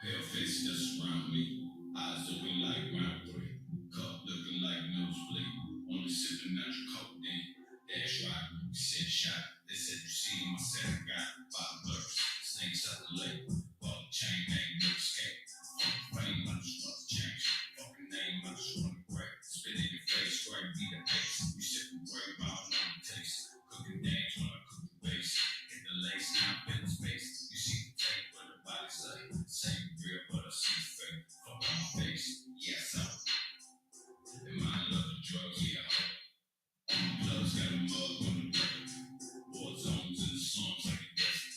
Pale faces that surround me, eyes looking like round three, cup looking like nosebleed. Only sipping natural codeine. Dash right, we said shot. They said you see my set. I got 5 bucks, snakes out the lake. Ball chain ain't no escape. Fame, I just want to change. Fucking name, I just want to break. Spit in your face, straight be the pace. You sipping great, but I don't know the taste. Cooking dance when I cook the base. Hit the lace, now I'm in the space. You see the tape, but the body say. Same real, but I see fake. Fuck on my face, yes, I'm. And my love the drugs, yeah, Blood's got a mug on the record. War zones in the slums like a desert.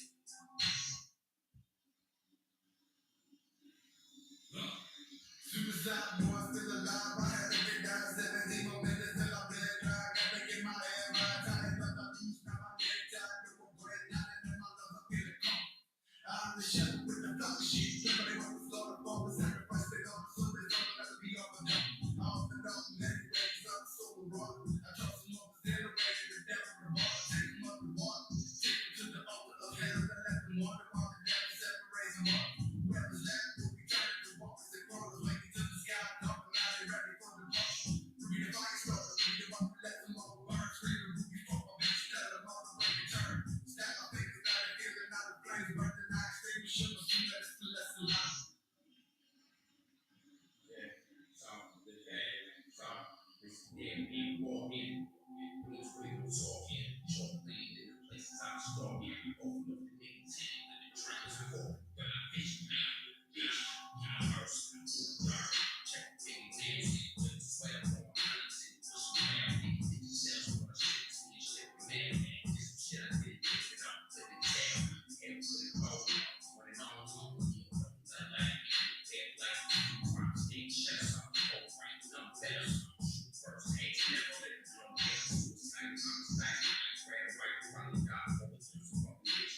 Suicide boy still alive. I had to get down 17 more minutes till I bled dry. Got to get my head right. Tired of the loose. Now my neck tied. No more bread. Now that my love, I feel it come. I'm the chef with the flock sheet. Somebody want to slaughter for the sacrifice. They go to so they don't let it be over them. I often don't let it raise up so raw. I trust them up as generated. The devil the bar. Take them up the water. Take them to the altar of hell and let them water while the devil separates them up. Whoever's left will be turning to walk. They crawlers waiting to the sky. Talking now they ready for the rush. Read the fire starter. Read them up and let them all burn. Screaming ruby for my bitch. Tell them all the way to turn. Stack my fingers out of feeling out of flames. Burn the night. Extinguish them. Soon as it's less alive. Yeah. So, this is this damn being walking. Please, talking. Talking in the places I'm stalking. Open up the niggas' hand. Let the trains walk. But I vision now. Bitch. I'm first. To the dark. Check the things in. Put the sweat up on my hands. And push me down. Niggas in themselves. What I shit. See shit. Man. This some shit I did. And I'm putting it down. And put it all down. When it all on. I like it. Head like crime. Sting shots. I'm cold. Right. I'm better. First hands. Never let it go. Suicide. I'm stacking. Ran right in front of God. Over to the fucking bitch.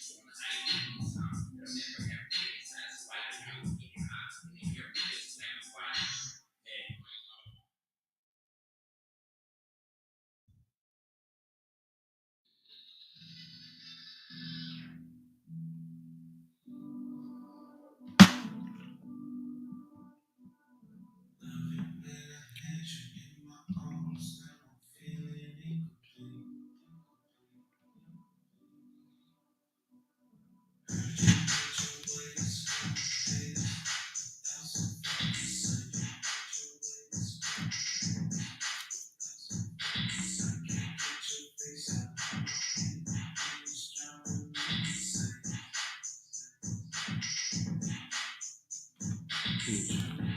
I'm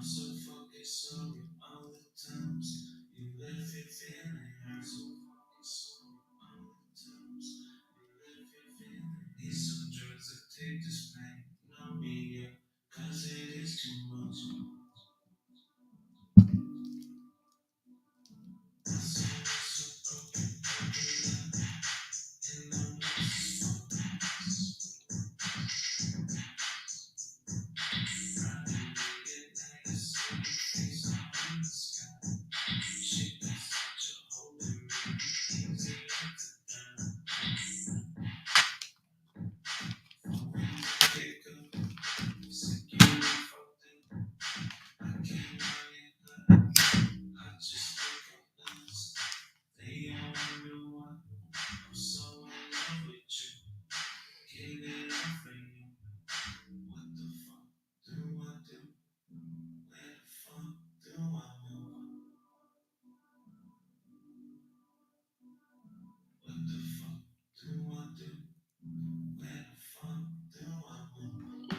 so focused on you all the times you left your feeling. I'm so focused on you all the times you left your feeling. Need some drugs that take this pain. No me, yeah, 'cause it is too much. I just think I'm lost. They all wonder why I'm so in love with you. Give it up for you. What the fuck do I do? Where the fuck do I move? What the fuck do I do? Where the fuck do I move?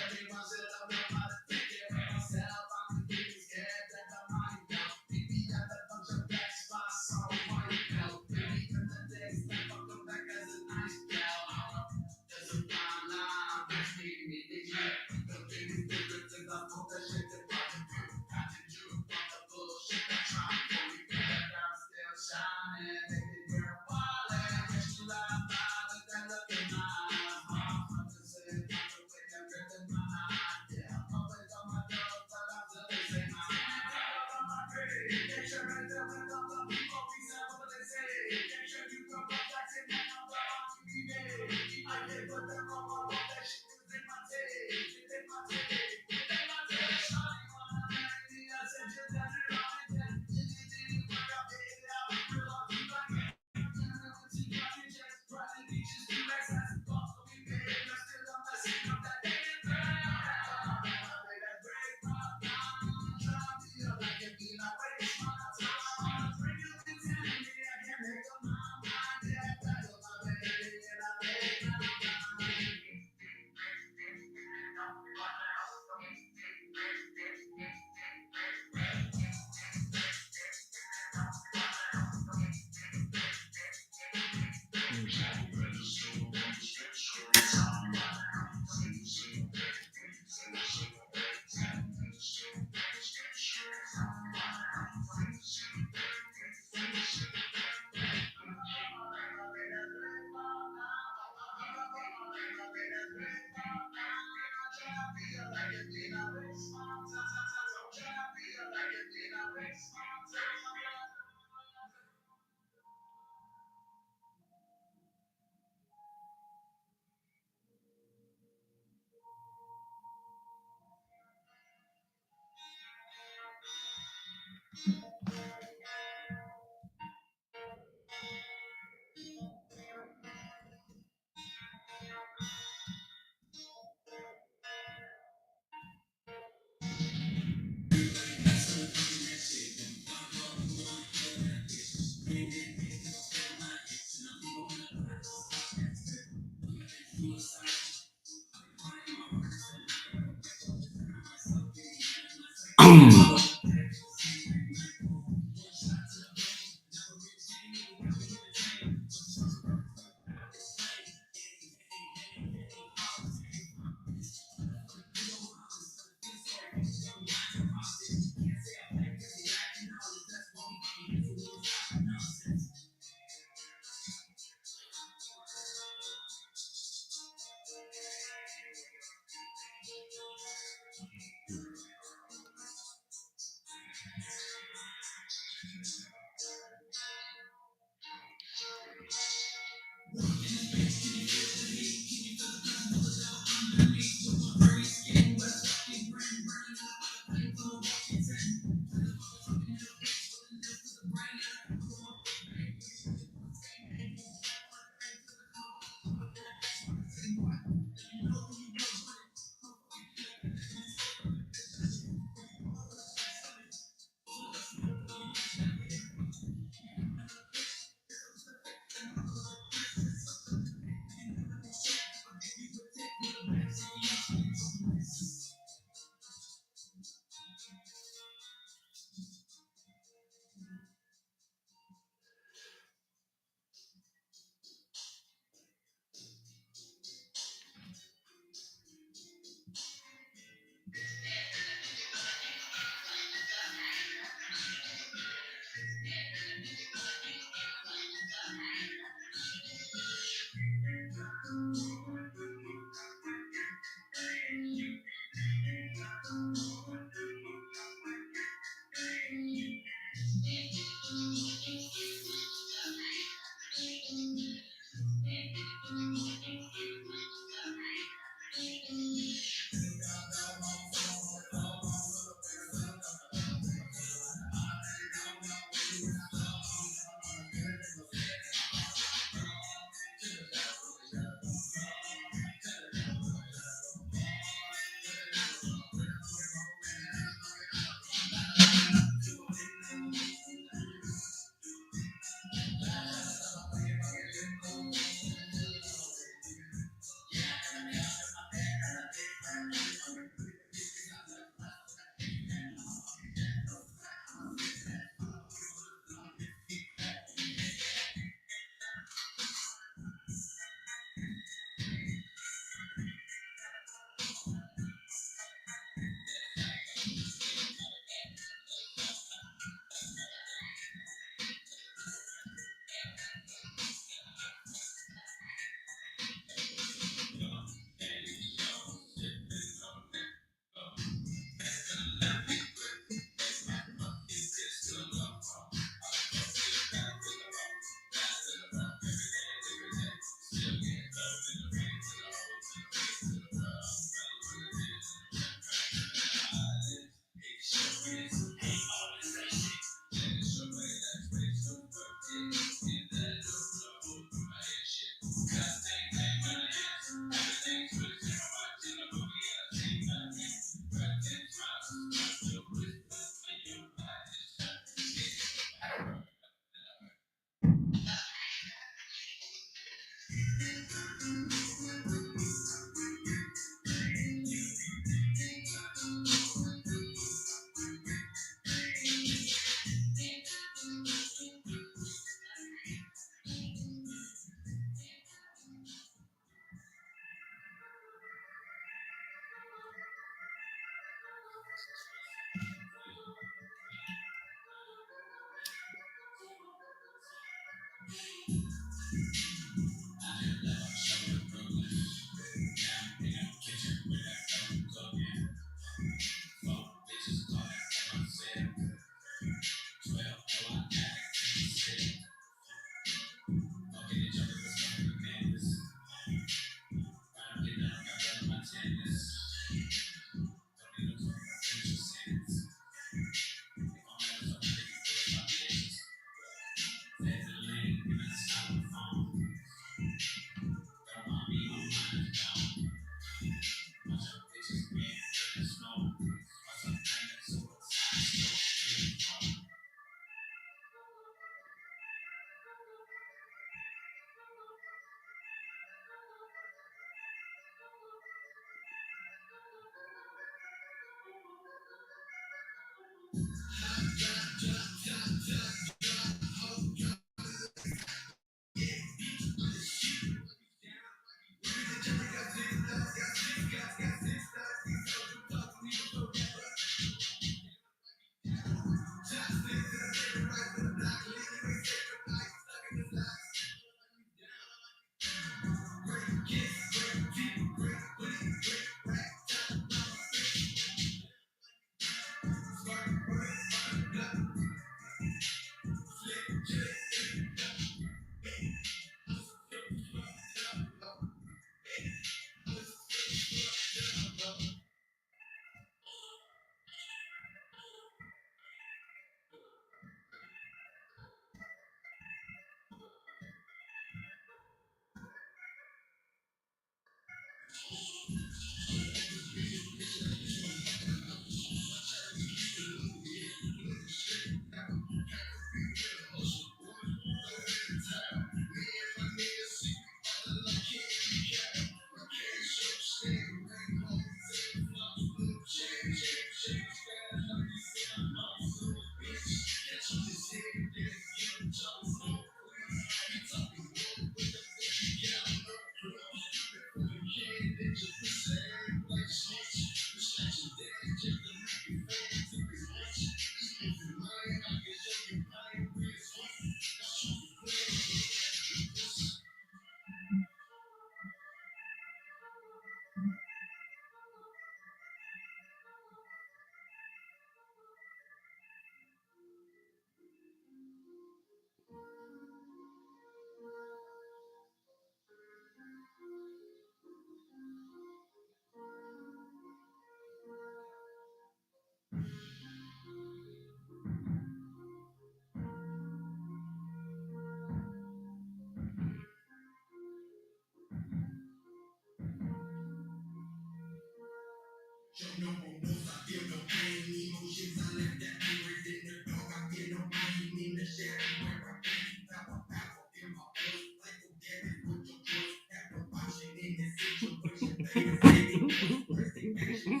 Show no remorse, I feel no pain. Emotions, I left that mirrors in the dark. I feel no pain in the shadow where I pain. Power, power in my voice. Like forget it with your choice. Have no option in this situation. Baby, saving voice. Pressing action.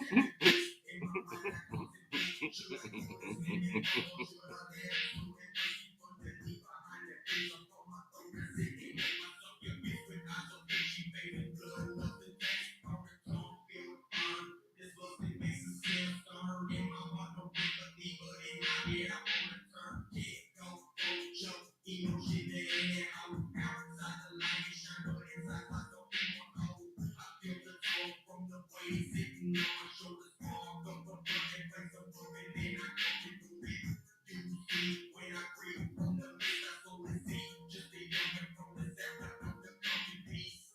In my mind, I contemplate. Should I go this minute? Or should I dare to embrace you for the deep behind the face? I'm on my throat. I sit and make myself your bitch with eyes so big. She fading blood, nothing takes. Power, don't feel fine. This love it makes a sin stir in my heart. No sympathy, but in my head I wanna turn. Can't go, jump, emotion in it. I was outside the light, it shine, but inside my soul it won't cold. I feel the tone from the way it's sitting on my shoulders. All come from broken place, I'm broken, then I go into it. You see, when I breathe from the mist, I slowly see. Just a youngin' from the south, I know the broken peace.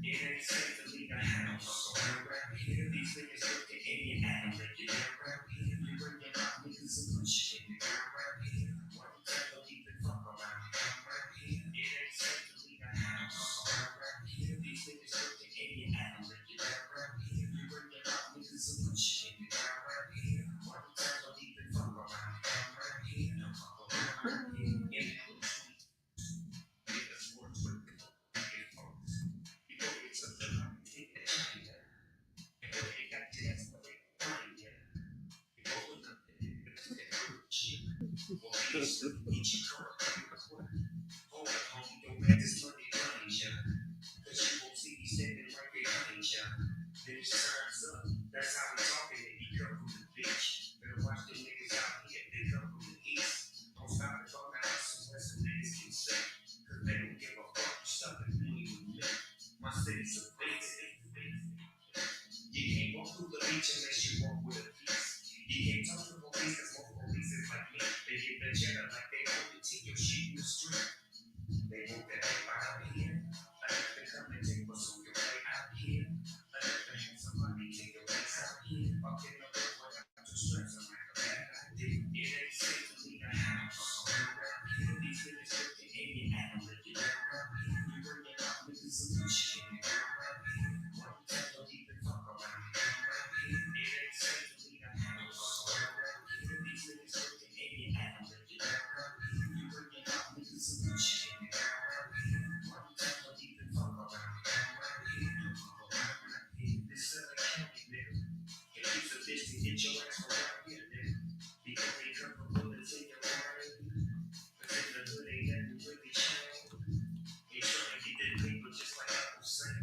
It ain't safe to leave the house around here. These niggas looking Indian and making it around here. You bring your mouth niggas and put shit in the around here. Why you tell them even fuck around here? It ain't safe to leave the house around here. These niggas looking Indian and making it around here. You bring your mouth niggas and put shit in the around here. Why you tell them even fuck around here? No fuck around here. In the sweet, niggas work with the folks. You know it's a lie. That's how we talking. They come from the beach. Better watch them niggas out here. They come from the east. Don't stop and talk out some west some niggas get sick. Cause they don't give a fuck. You stuck in money with me. My city's a base. You can't walk through the beach unless you walk with a piece. You can't talk to police cause most police is like me. They get the cheddar like they hold it to your shit in the street. They want that paper out here. I have to come and take what's on your way out here. I have to have somebody take your place out here. Fucking up the way out to stress them like a bad idea. It ain't safe to leave the house around here. These niggas looking Indian and I'm looking around here. You bring it out niggas and some shit in the around here. Why you tell them even fuck around here? It ain't safe to leave the house around here. These niggas looking Indian and I'm looking around here. You bring it out niggas and some shit in the around here. Why you tell them even fuck around here? No fuck around here. This is a county nigga. If you's a bitch to get your ass around here, nigga. Because they come from bullets in your brain. But in the hood ain't nothing really changed. They trying to get that paper just like Uncle Sam.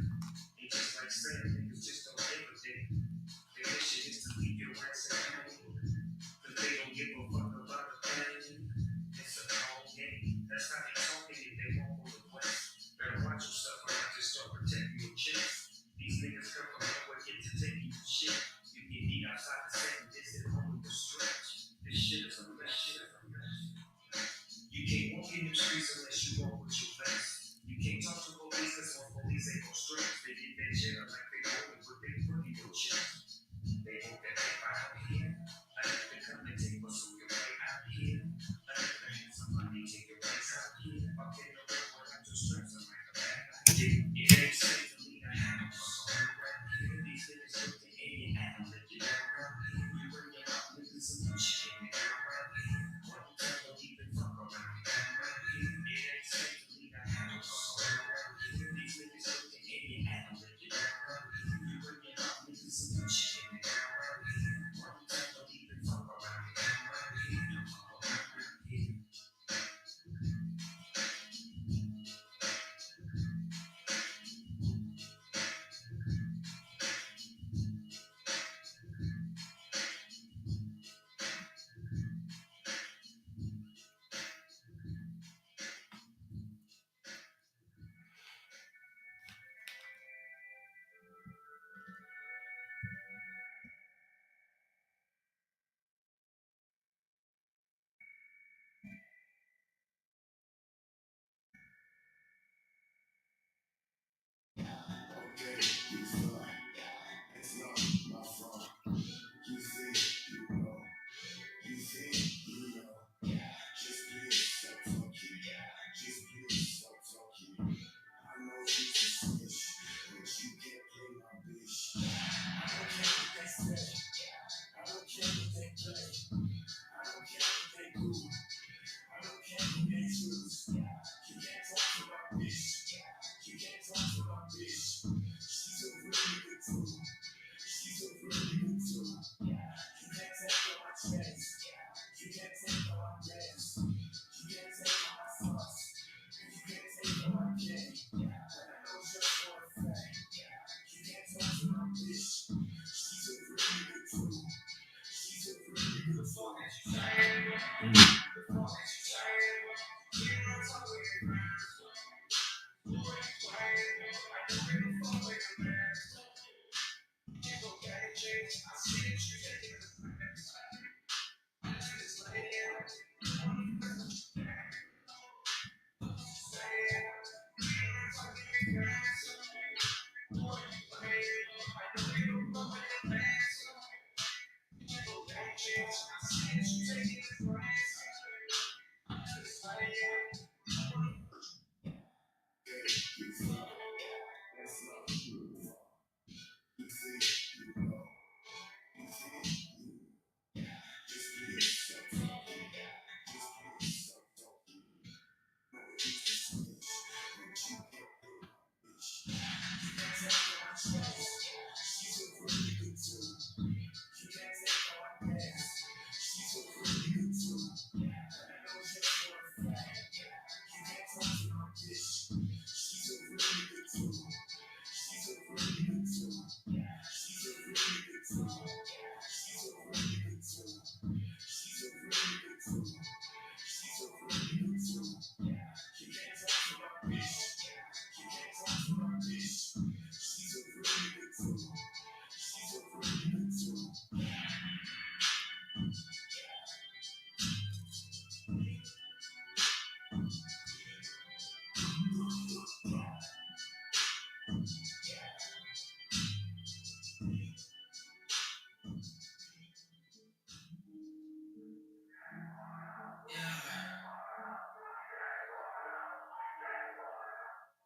They just like Sam, niggas just don't give a damn. Their mission is to leave your ass at home. Cause they don't give a fuck about the pain. It's a cold game. That's how they talking if they won't go to place. Better watch yourself or I just start protecting your chest. These niggas come from nowhere get to take you shit. You get beat outside the setting, this is only the stretch. This shit is a mess, shit is a mess. You can't walk in the streets unless you walk with your face. You can't talk to police cause some police ain't gon' stress. They get that shit up like they rolling with they put in your chest. They want that paper out here. I have to come and take what's on your way out here. I have to have somebody take your place out here.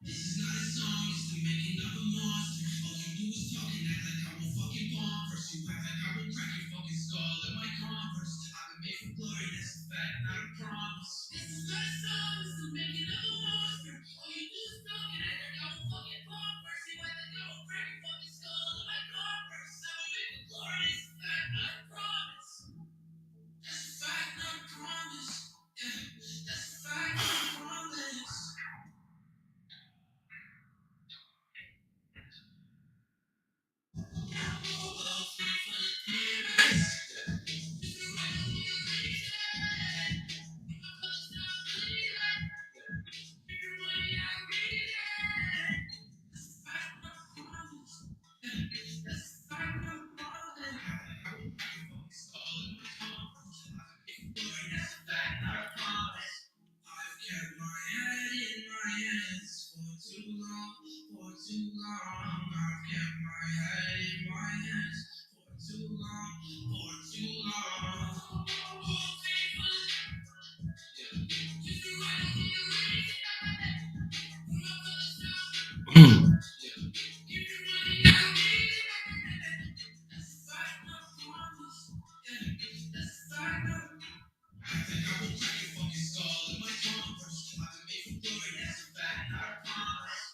This is not a song, it's the making of a monster. All you do is talk and act like I will fucking bomb first. You act like I will crack your fucking skull in my Converse. I've been made for glory, that's a fact, not a promise. This is not a song, it's the making of a monster. All you do is talk and act like I will fucking bomb first. You act like I will crack your fucking skull in my Converse. I've been made for glory, that's a fact, not a promise. That's a fact, not a promise. Yeah, that's a fact, not a promise. I've kept my head in my hands for too long, for too long. I've kept my head in my hands for too long, for too long. Oh, faithful, just to ride on your wings. From my father's house, give you money, I need it. That's a fact, not a promise. Yeah, that's a fact, not a promise. I think I will crack your fucking skull in my Converse. I've been made for glory, that's a fact, not a promise.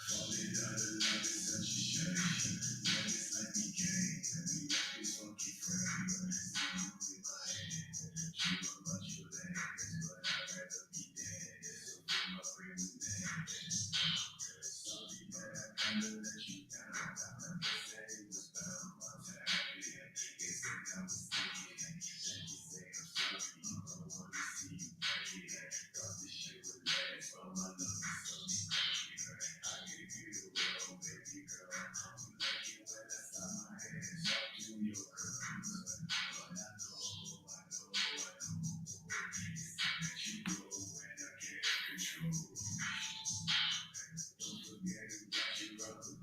Falling down the line is such a shame. Love is like we came, and we rock this funky frame. See you in my hand, dream about your land, but I'd rather be dead. So feel my brain with man. Sorry that I kinda let you down. I never said it was bound. My time, yeah. Guess that I was thinking. Let me say I'm sorry. I wanna see you pray. Thought this shit would last, but my love is only crazy. I gave you the world, baby girl. You like it when I slide my hands up to your curves. But I know, it's time that you go and I can't control. Don't forget about your brother.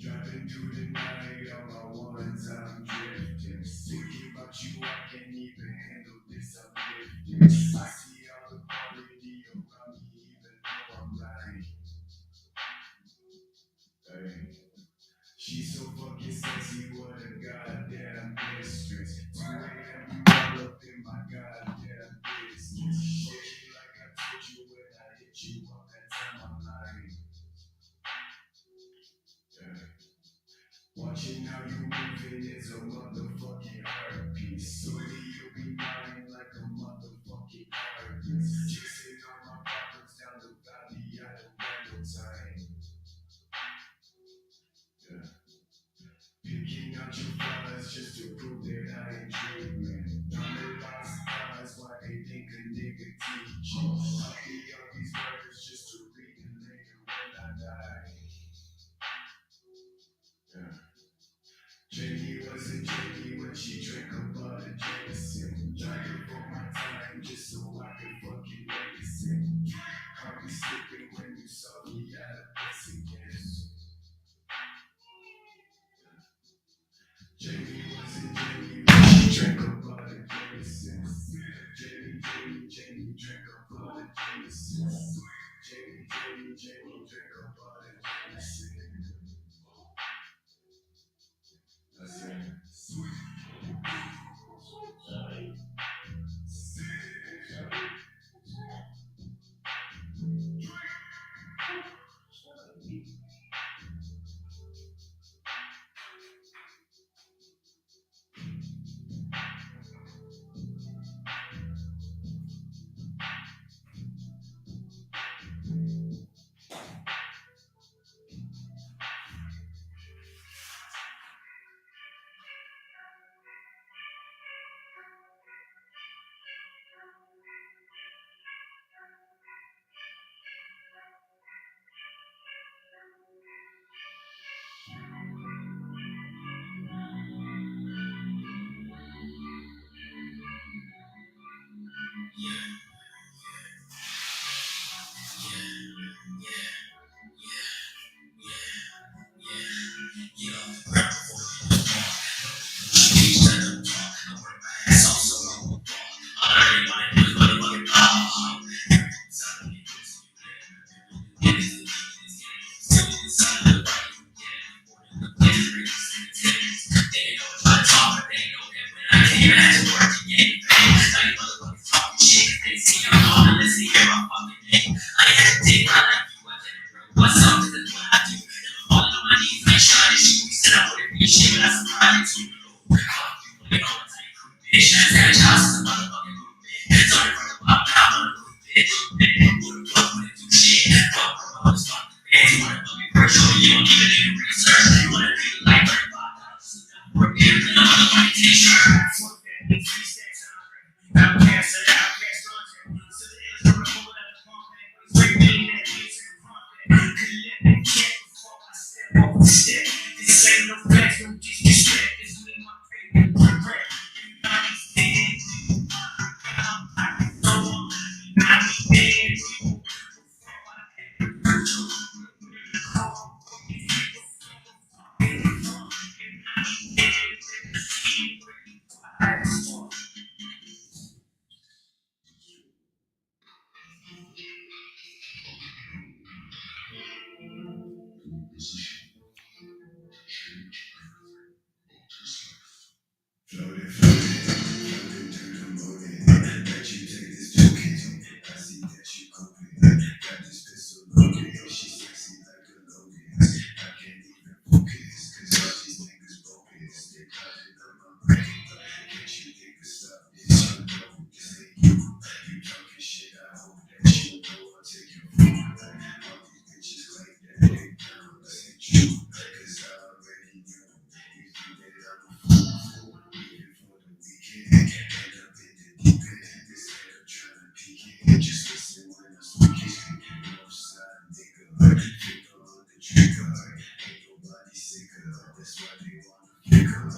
Driving through the night on my ones, I'm drifting. Thinking about you, I can't even handle this. I'm lifting. I see all the quality around me, even though I'm lying. Hey. She's so fucking sexy, what a goddamn mistress. 2 a.m. you all up in my goddamn business. Shit, like I told you when I hit you up, that time I'm lying. Yeah. Watching how you moving is a motherfucking art piece. Slowly you'll be mine like a motherfucking artist. Chasing all my problems down the valley, I don't got no time. Yeah. Picking out your flaws just to prove that I ain't dreaming. Analyze stars why they think a nigga teach you. Copy all these words just to read it later when I die. Yeah. Jamie wasn't Jamie when she drank a lot of Jameson. Trying for my time just so I could fucking listen. Caught me slipping when you saw me at a place again. Jamie wasn't Jamie when she drank a lot of Jameson. Jamie drank a lot of Jameson. Jamie drank a lot of Jameson. That's it.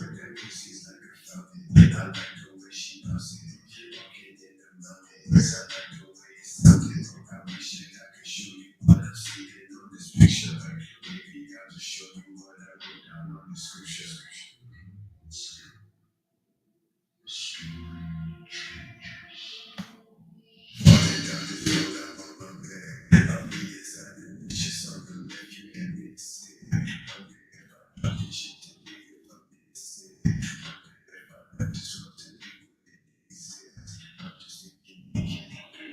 that pussy's like a fountain. I like the way she bounce it. Walking in the mountains. I like the way it sounded. I wish that I could show you what I'm seeing on this picture. Maybe I'll just show you what I wrote down on the scripture. Falling down the field, I'm on my bed. I'll be excited. It's just something that you can't miss it. Wonder if I did shit to me if I miss it. Wonder if I just want to do it easy. I'm just thinking, I'm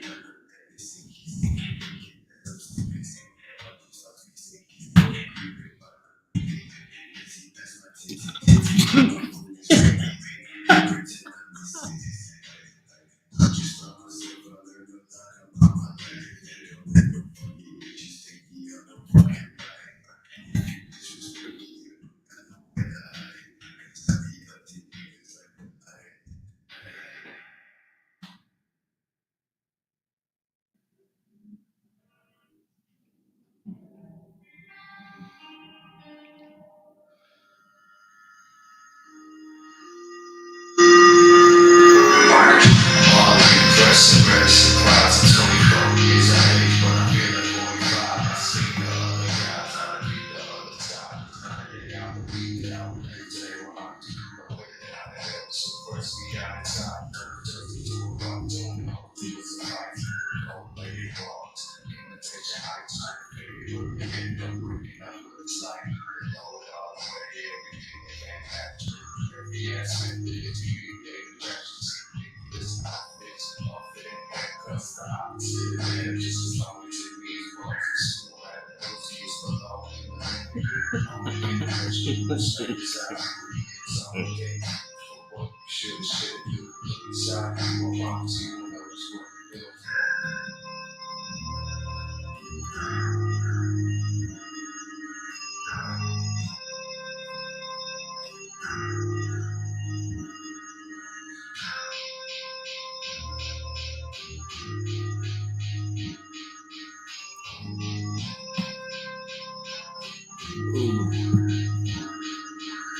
not let it sink in. Thinking that I'm still missing. I'm just off me sinking. Creeping by my feet. Busy, that's my titty. My phone is ringing. Pretend I miss it. I just found myself, I learned a lot about my life. It'll never funny, you just take me on a fucking ride. This was pretty, you know, I know when I be up to niggas like I. All I can press and ready surprise. I'm 24 years of age, but I feel like 45. I see the other guys, I repeat the other time. It out the week that I would play today when I do. But wait, I had so first we got inside. Turns into a rock, don't know. It was a life. Cold lady walks. Imitation heights. Baby, look at me, I'm breaking up what it's like. They know it all the way, everything they can't match. Every aspect of it, you daily directions. This outfits, off it, handcuffs, the opposite. Man, just as long as it means more. Still at the OTs below. Only in the service I agree. It's okay. For what you should do. Look inside, you will want to know just what you built for.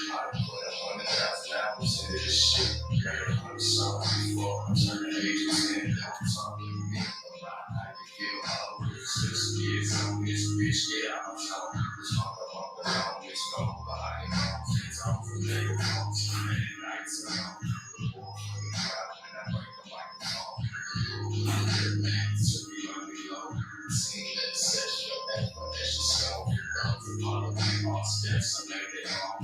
I done put 100,000 hours into this shit. Made 100 songs before I turned the ages in. Don't talk to me about how you feel. All over 6 years on this bitch, yeah, I'm on. This motherfucker on this go by. Since I'm familiar, I'm spending nights alone. The war for the crowd when I break the microphone. The good man took me on me low. Seen that session, that show. Gone through all of my all steps, I made it home.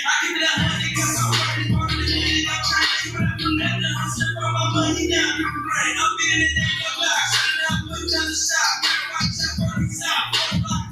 I keep it 100 cause I'm working for the minute I'm trying. But I'm from nothing, I'm still on my money down. I'm feeling it down the block. Shut it up, put down the shop. Watch out for the south.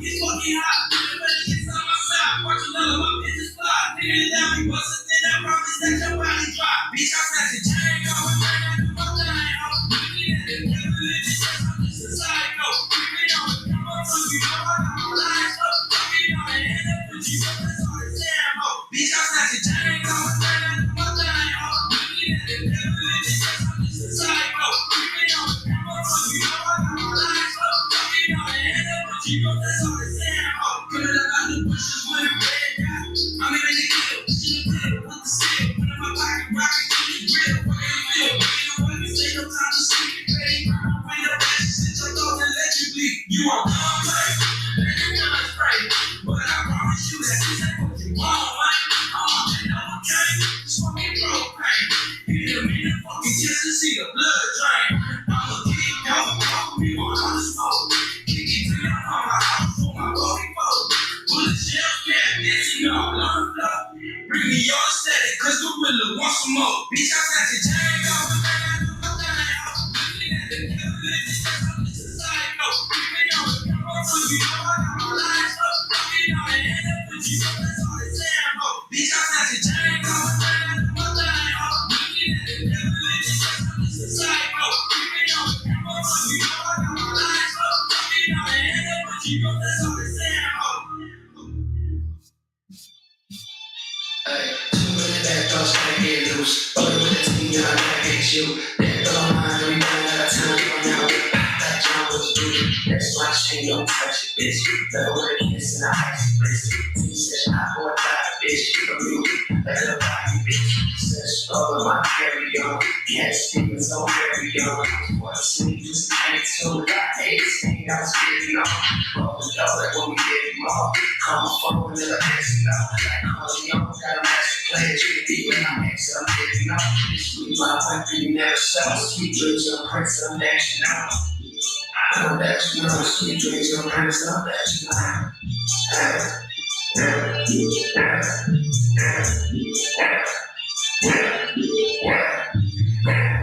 It's fucking hot. Everybody gets on my side. Watch another my bitches fly. Nigga down, we bustin', then I promise that your body drop. Bitch, I'm snatching chain, going right now to my line. I'm looking at the devil in the chest. I'm just a psycho. Creeping on the come on, so you know I got my lines up. Fucking on the end up with you, but that's all the damn ho. Bitch, I'm snatching chain, going right now to my line. I'm looking at the devil in the chest. I'm just a psycho. Creeping on the come on, so you know I got my lines up. Fucking on the end up with you, but that's all the damn ho. Coming up out the bushes with a red dot. I'm in the kill, shit pill, with the seal. Put in my pocket, rocket, keep it real. What do you feel? Ain't no way to say no time to sleep. Ready, I'm when the rest shit your dog and let you bleed. You are dumb, right? And you wanna spray. But I promise you that this ain't what you want, man. I'm on that double cane, smoking propane. Hit him in the fucking chest to see the blood drain. I'ma keep going, me on the smoke. Kick it to your mama, house for my body fold. Bullet shell, yeah, dancing all on the floor. Bring me your static, cause Gorilla wants some more. Bitch, I'm snatching chain, going right now to my line. I'm looking at the devil in the chest, I'm just a psycho. Creeping on the come on, so you know I got my lines up. Fucking on the end up with you, but that's all the damn ho. Bitch, I'm snatching chain, going right now to my line. I'm looking at the devil in the chest, I'm just a psycho. Creeping on the come on, so you know I got my lines up. Fucking on the end up with you, but that's all the damn ho. Hey, too many bad thoughts trying to get loose. Rolling with the team, y'all gotta hate you. That thought mine, we ran out of time to run out. That John was doing. That's why she don't touch it, bitch. Never with a kiss and a icy bitch. T-session, I bought that bitch. From you, let her body, bitch. Says, all of my carry on. Can't speak, so carry on. What a sleep, just 92. I hate saying I was getting on. Roll the dough like when we get him off. Come on, phone, little dancing up. Like calling young, got a master player. Treat me when I'm next, I'm getting up. This week, my weapon, you never sell. Sweet dreams, I'm prince, I'm dashing out. I'm dashing out. Sweet dreams, I'm prince, I'm dashing out.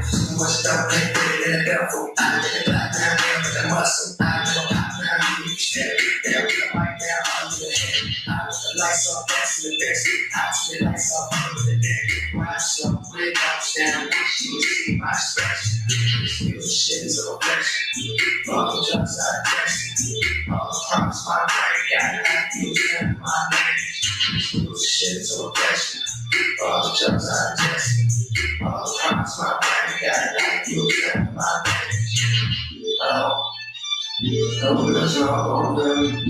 So much stuff, they put it in the devil. I did it black down there with the muscle. I know pop down, you step. There with the mic down under the head. I with the lights off, that's in the best. I with the lights off under the deck. Rise up, red dogs down, wish you would see my expression. This new shit is a reflection. All the drugs I tested. All the promise my brain got it. I use them in my advantage. This new shit is a reflection. All the drugs I tested. All the promise my brain got it. I use them in my advantage. Oh, that's all on them.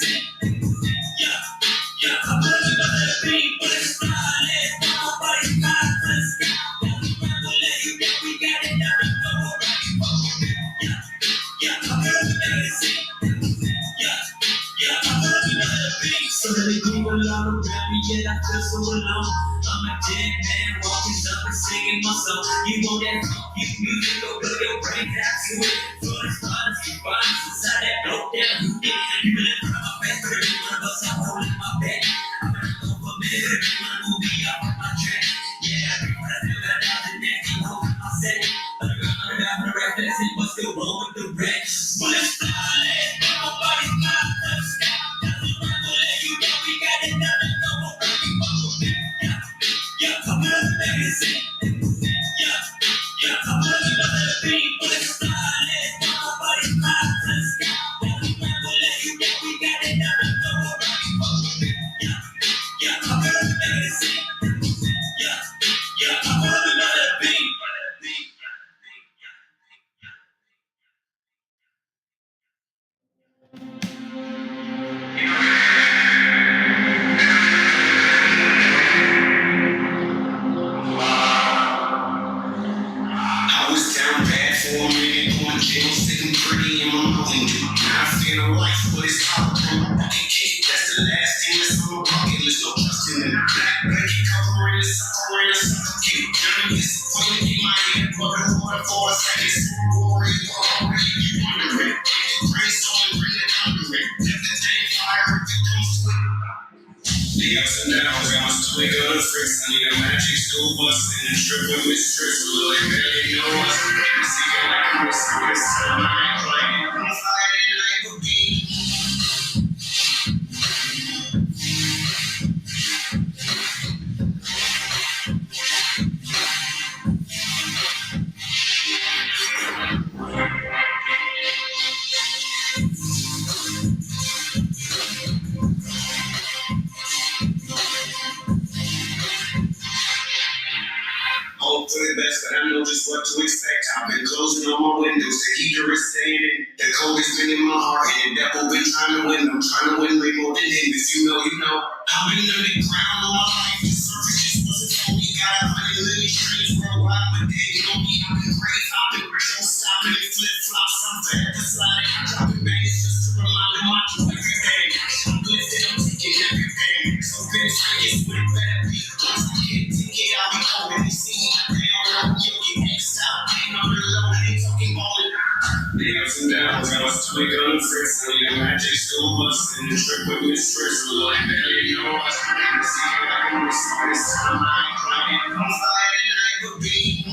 sing. Yeah, yeah, I'm living by the beat, but it's flawless. Nobody's conscious. Yeah, we never let you down. We got it, never go around you. Yeah, yeah, I'm living by the sing. Yeah, yeah, I'm living by the beat. So many people all around me, yet I feel so alone. I'm a dead man walking up and singing my song. You want that funky music, go blow your brain out to it. So it's honestly fine, inside that dope down you get. You really try my best, but every one of us are holding my back. I'm gonna go for a minute, every one move me off of my track. Yeah, every one I feel got out the neck, I'm holding my set. Underground for the rap, that's it, but still roll with the rap. Well, it's flawless, nobody's not us. Doesn't never let you down, we got it, nothing, no more running, yeah, yeah, I'm gonna make it sing. Yeah, yeah, I'm gonna let it be, but it's flawless, nobody's not us. Doesn't never let you down, we got it, nothing, no more running, yeah, yeah, I'm gonna make it sing. Yeah, yeah, I'm gonna let it be. I was down bad for a minute, going jail, sitting pretty in my window. Now I feel no life, but it's hard to my bucket cake. That's the last thing that's on my bucket list. No trusting in the black blanket, covering the suffocate. I'm disappointed in my head, but the water for a second. Rory, you wondering. Brainstorming, bring it under it. Let the thing fire if it comes to it. The ups and downs, got my stomach on the fritz. I need a magic school bus and a trip with mistress. Will they barely know us? They see it like I'm a circus. I'm not playing. I'm fighting like a bee. Hope for the best, but I know just what to expect. I've been closing all my windows, the heater is staying in. The cold has been in my heart, and the devil been trying to win. I'm trying to win way more than him. If you know, you know. I've been underground all my life. The surface just wasn't for me. Got 100 million streams worldwide, but they don't need. I've been great, I've been show stopping and flip flops. I'm forever sliding, dropping bangs just to remind them I do everything. I'm lifted, I'm taking everything. So finish, I guess what it better be. Once I get a ticket, I'll be home. They see me, they don't know you'll get next out. Ain't on the low, they talking ballin'. The ups and downs, got my stomach on the fritz. I need a magic school bus and a trip with mistress. Will I barely know us? They see it like I'm a circus. I'm not crying, I'm fighting like a bee.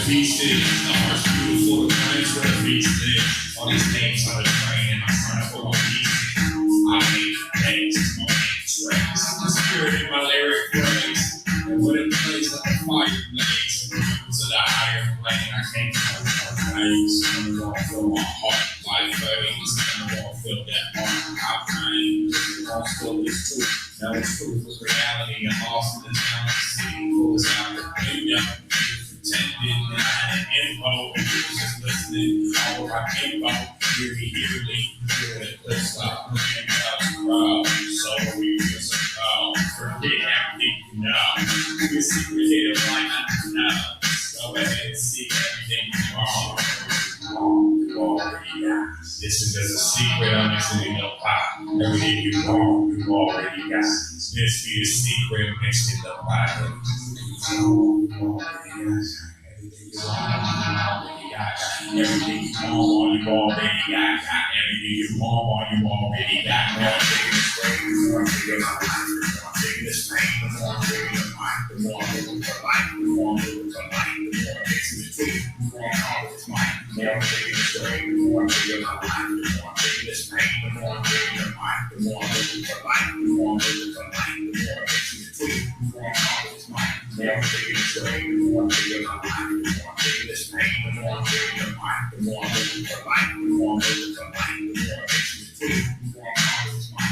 Feasted, the heart's beautiful, the plans where feasted. No truth was reality. I'm lost in the town. See who was out there. Pretending that I had info and you was just listening. All our info, hear me, hear the clip stop. So we feel so forget everything you know. Your secret here, why not know? Go ahead and see everything you already got. This is just a secret, I'm mixing in the pot. Everything you already got. This be the secret mixed in the pot. You already got. Everything you want, you already got. Everything you want, you already got. The more I'm taking this pain, the more I'm taking the mind, the more I'm looking for life, the more I'm looking for life, the more I'm mixing the truth, the more I'm all this mind, the more I'm taking this pain, the more I'm taking my life, the more I'm taking this pain, the more I'm taking the mind, the more I'm looking for life, the more I'm looking for life, the more I'm mixing the truth, the more I'm all this mind, the more I'm taking this pain, the more I'm taking my life, the more I'm taking this pain, the more I'm taking the mind, the more I'm looking for life, the more I'm looking for life, the more I'm mixing the truth, the more I'm all this mind.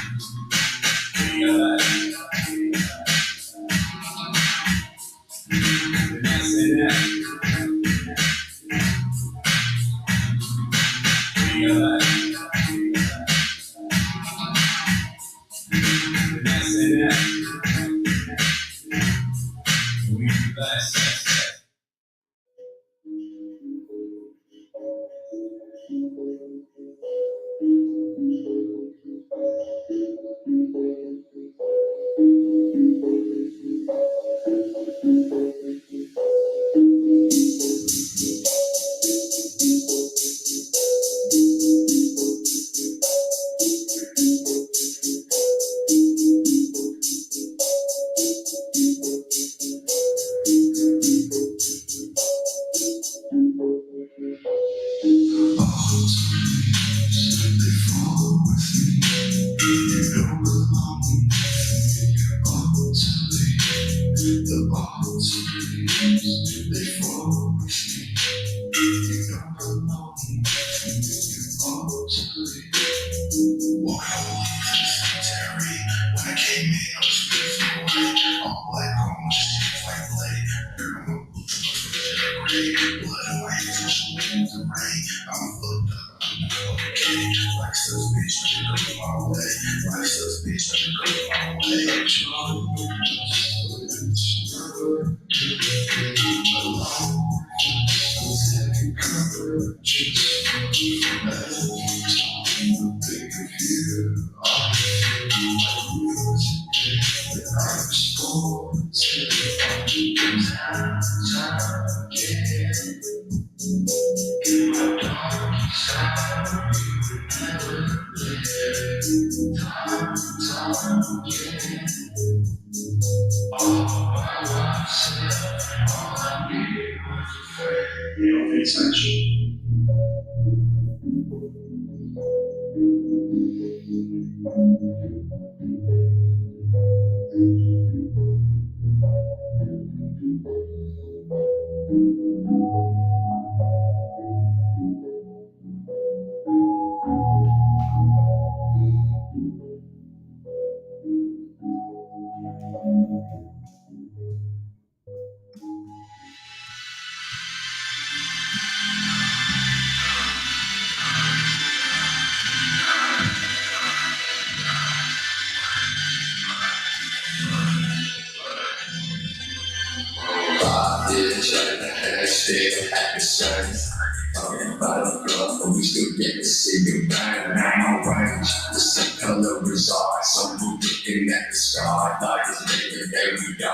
Still happy sons. Talking about a girl, but we still get to see you burn. Now right, the same color is ours. So we're looking at the sky, like it's living day we die. I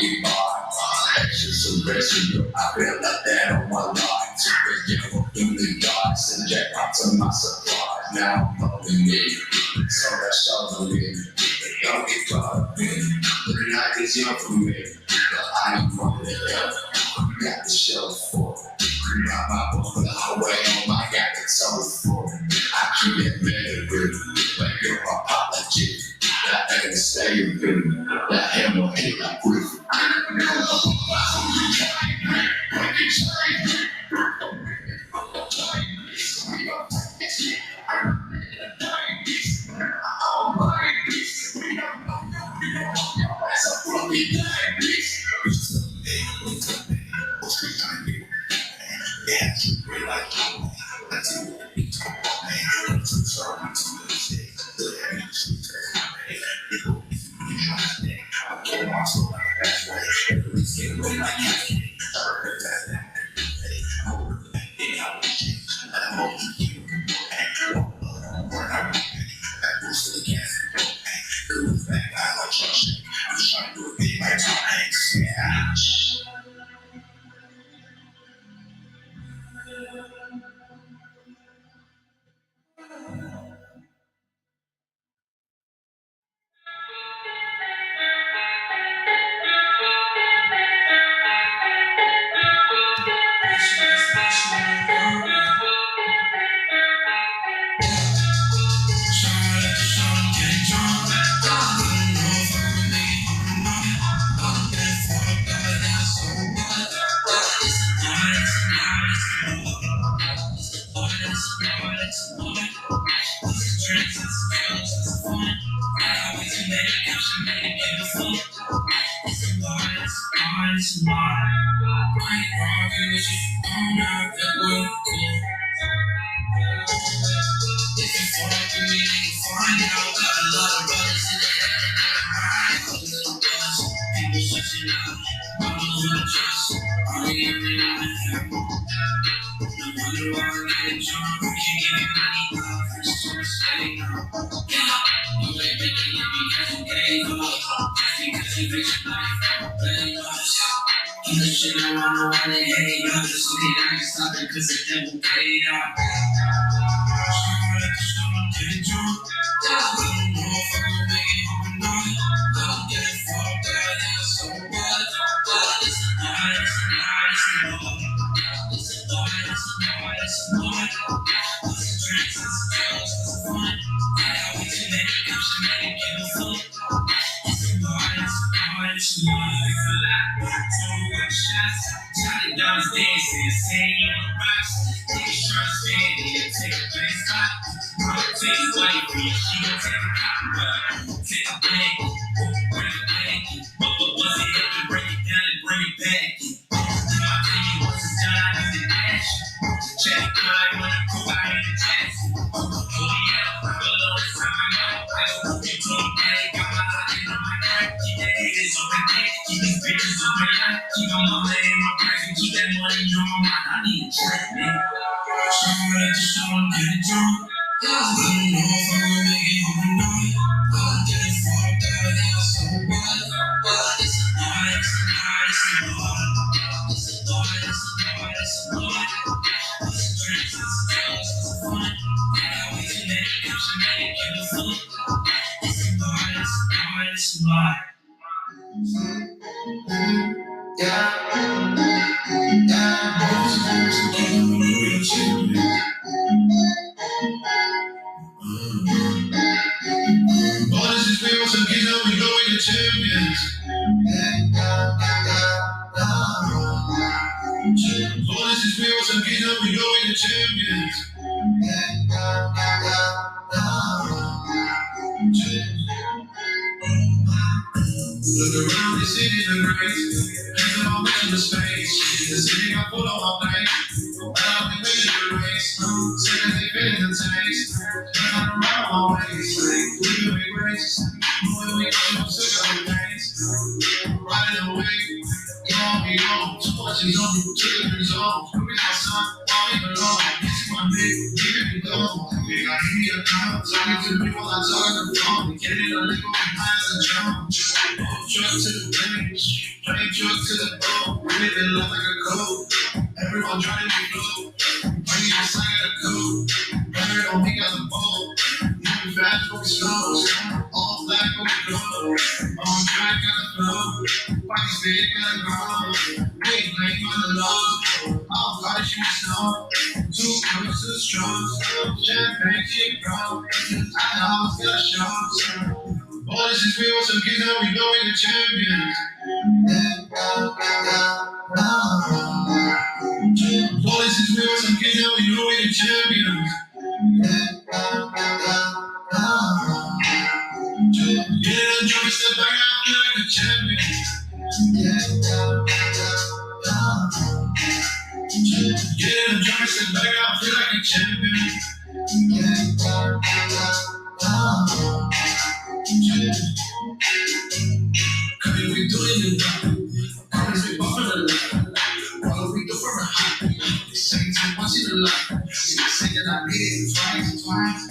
eat by extra surrender. I feel like that on my life. Super yellow through the dark, send jackpot to my supplies. Now I'm loving it, so that's all I'm in. Don't get caught up in it. The night is young for me, but I ain't running it up. Got the show for it. Got my book for the highway on my got the soul for it. I keep it better with it, but your apology. That ain't the stay with it. That hammer hit like with it.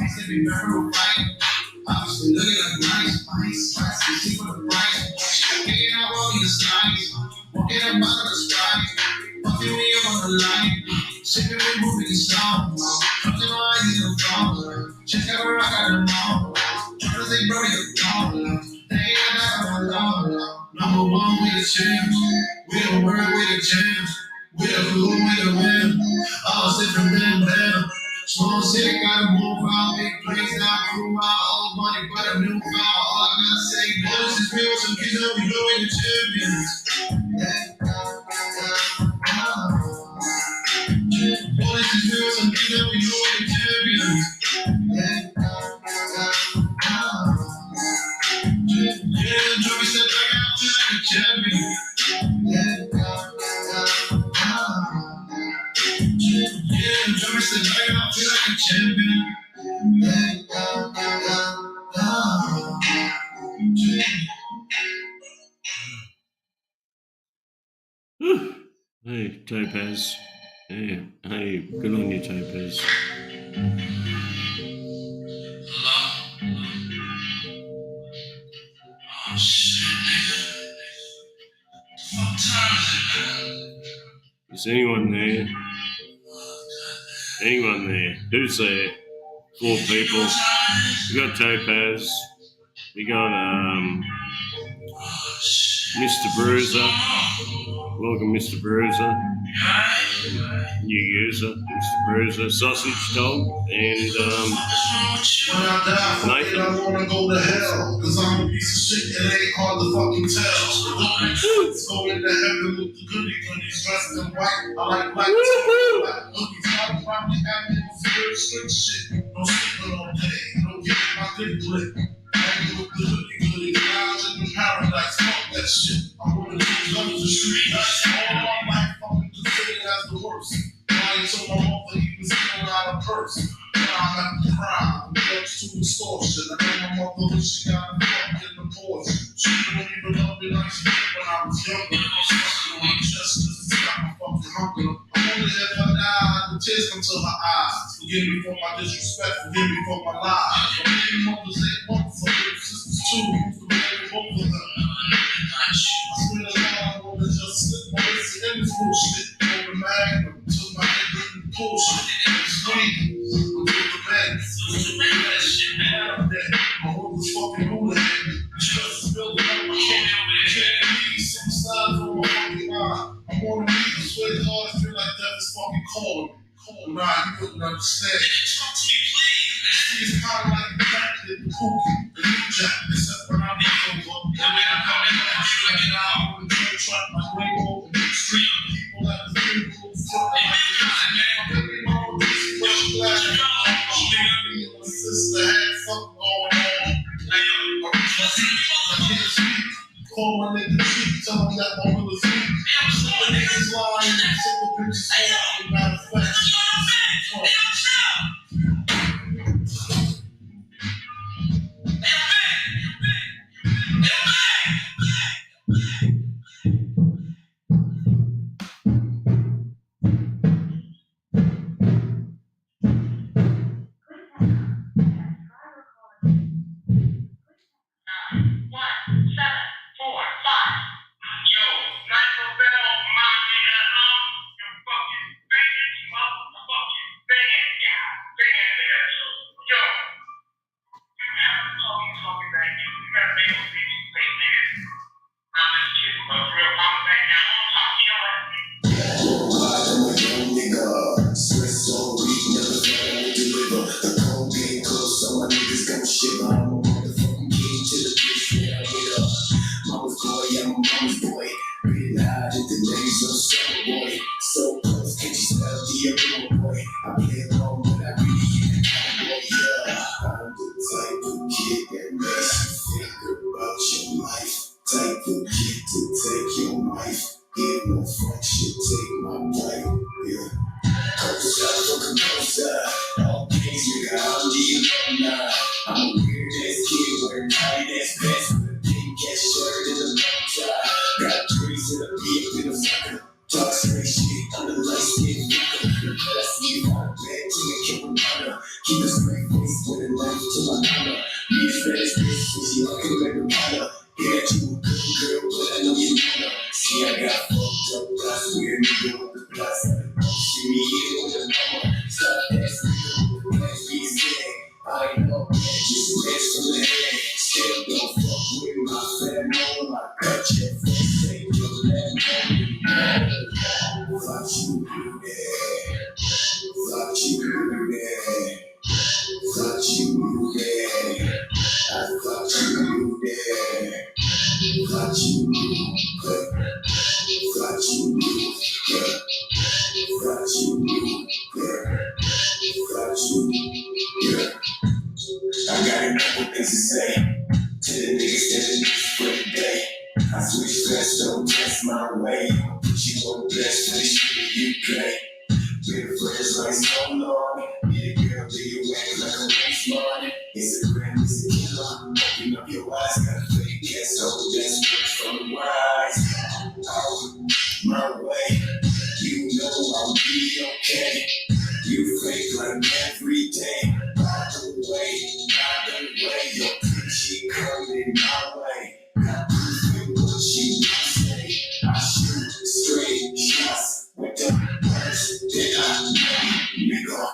face, they be very right. Obviously looking like nice, you see for the price. Hanging out all these nights, walking up out of the sky, fucking me up on the line, sipping me moving slow, closing my eyes in the phone, check out where I got them all, trying to think, bro, you're gone, they ain't got that alone. Number one, we the champs, we the world, we the champs, we the blue, we the win, all different than them. Small city, gotta move out, big place, now crew out, old money, but a new file. All I gotta say, this is real, some kids that we know we the champions. Boy, this is real, some kids that we know we the champions. Yeah, Joey said, I feel like a champion. Yeah, Joey said, I feel like a champion. Hey, Topaz. Hey, good on you, Topaz. Oh shit, nigga. What time is it, man? Is anyone there? Anyone there? Who's there? 4 people. We got Topaz. We got Mr. Bruiser. Welcome, Mr. Bruiser. New user, Mr. Bruiser. Sausage Dog and when I die from Nathan. it, I wanna go to hell. Cause I'm a piece of shit, it ain't hard to fucking tell. Let's go into heaven with the goodies dressed in white. I like black cookies. I probably have no fear of street shit. No sleeping all day, no getting my dick clipped. Hanging with the goodies, lounging in paradise. Fuck that shit. I wanna do guns and street lights. All my life, fucking considered as the worst. Lying to my mother, he was stealing out a purse. I'm at the crime, drugs to extortion. I know my mother, she got a fucking abortion. She didn't even love me like she did when I was younger. I was fucking on my chest just to stop my fucking hunger. I wonder if I die, the tears come to her eyes. Forgive me for my disrespect, forgive me for my lies. But baby mothers ain't mothers, so little sisters too. Who's the baby both of them? I swear to God, I wanna just slip my wrist in this bullshit. Throw the magnum till my head didn't bullshit. It's sweet. My whole fucking hula head. Stress is building up. I can't leave. Some sides on my fucking eye. I'm on the leave. I swear to God, I feel like death is fucking calling me. Nah, you wouldn't understand. Talk to me, please. See, it's kind of like the back of the cookie, the new jack, except when I'm over. And when I'm coming back, I feel like an hour on the train track, like Rainbow and the street. People at the funeral, front like the sister had something going on. I can't speak. Call my nigga cheek, tell him that my will is weak. The niggas lying and simple bitches falling. Matter of fact, keep a straight face when you knew that. I thought you knew that. Thought you knew that. Thought you knew that. Thought you knew that. Thought you, yeah. I got a couple things to say to the niggas that for the day. I switch fast, don't test my way. Put you on blast for the shit you play. Been friends like so long. Yeah, girl, do you act like a race morning? Instagram is a killer. Open up your eyes, got a fake ass so desperate from the wise. Out my way, you know I'll be okay. You fake like every day. By the way, your she coming my way. Got proof in what she say. I shoot straight shots with the words that I know, nigga.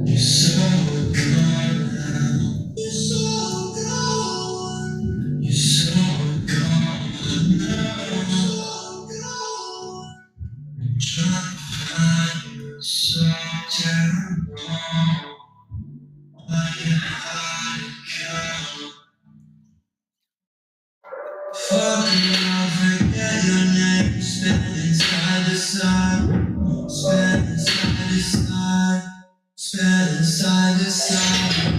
You're so gone now. You're so gone. You're so gone now. I'm trying to find you so damn wrong. Why you hide again? Fall in love, forget your name. Spinning side to side. Spinning side to side. Spinning side to side.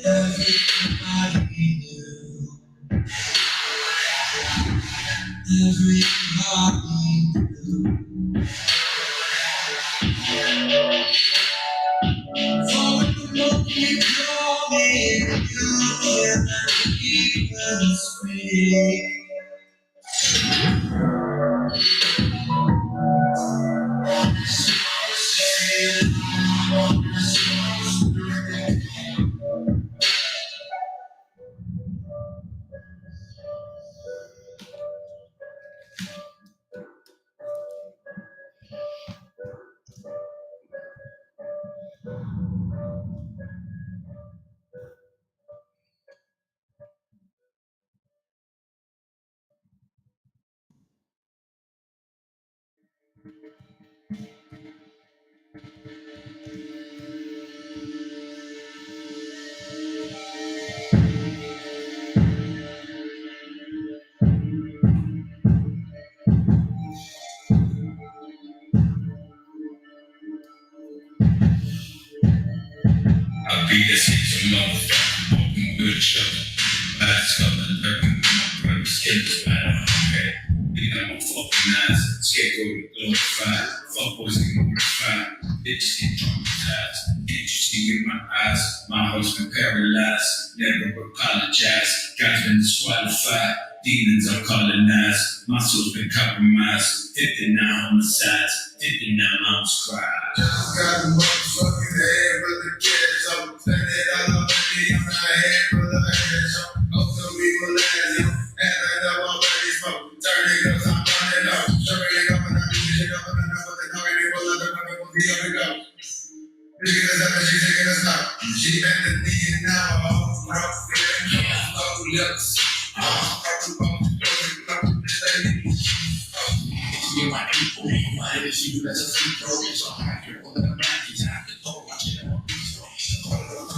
Everybody knew. Everybody knew. For the moment you call me, you can't even speak. I beat this into motherfucker, walking with a shovel. Bats coming, lurking with my brothers, killers, man, okay. Beat on my fucking ass, scapegoat glorified. Fuck boys get mortified, bitches get traumatized. Can't you see with my eyes? My heart's been paralyzed, never apologize. God's been disqualified, demons are colonized. My soul's been compromised, 59 homicides, 59 moms cried. Just got a motherfucking head with the kids up. Spend it all on me on my head for the head up. Also, we will last you. And I know I'm ready smoke. Turn it up, I'm running up. Sure, it up and I'm shit up and I'm up. The target people love the women will be up and go. Taking us up and she's taking us up. She bent the knee and now I'm rough. Low lips. You my people, my energy, you as a free throw, it's a high girl, and I'm back, it's after all, I should have a piece of I'm gonna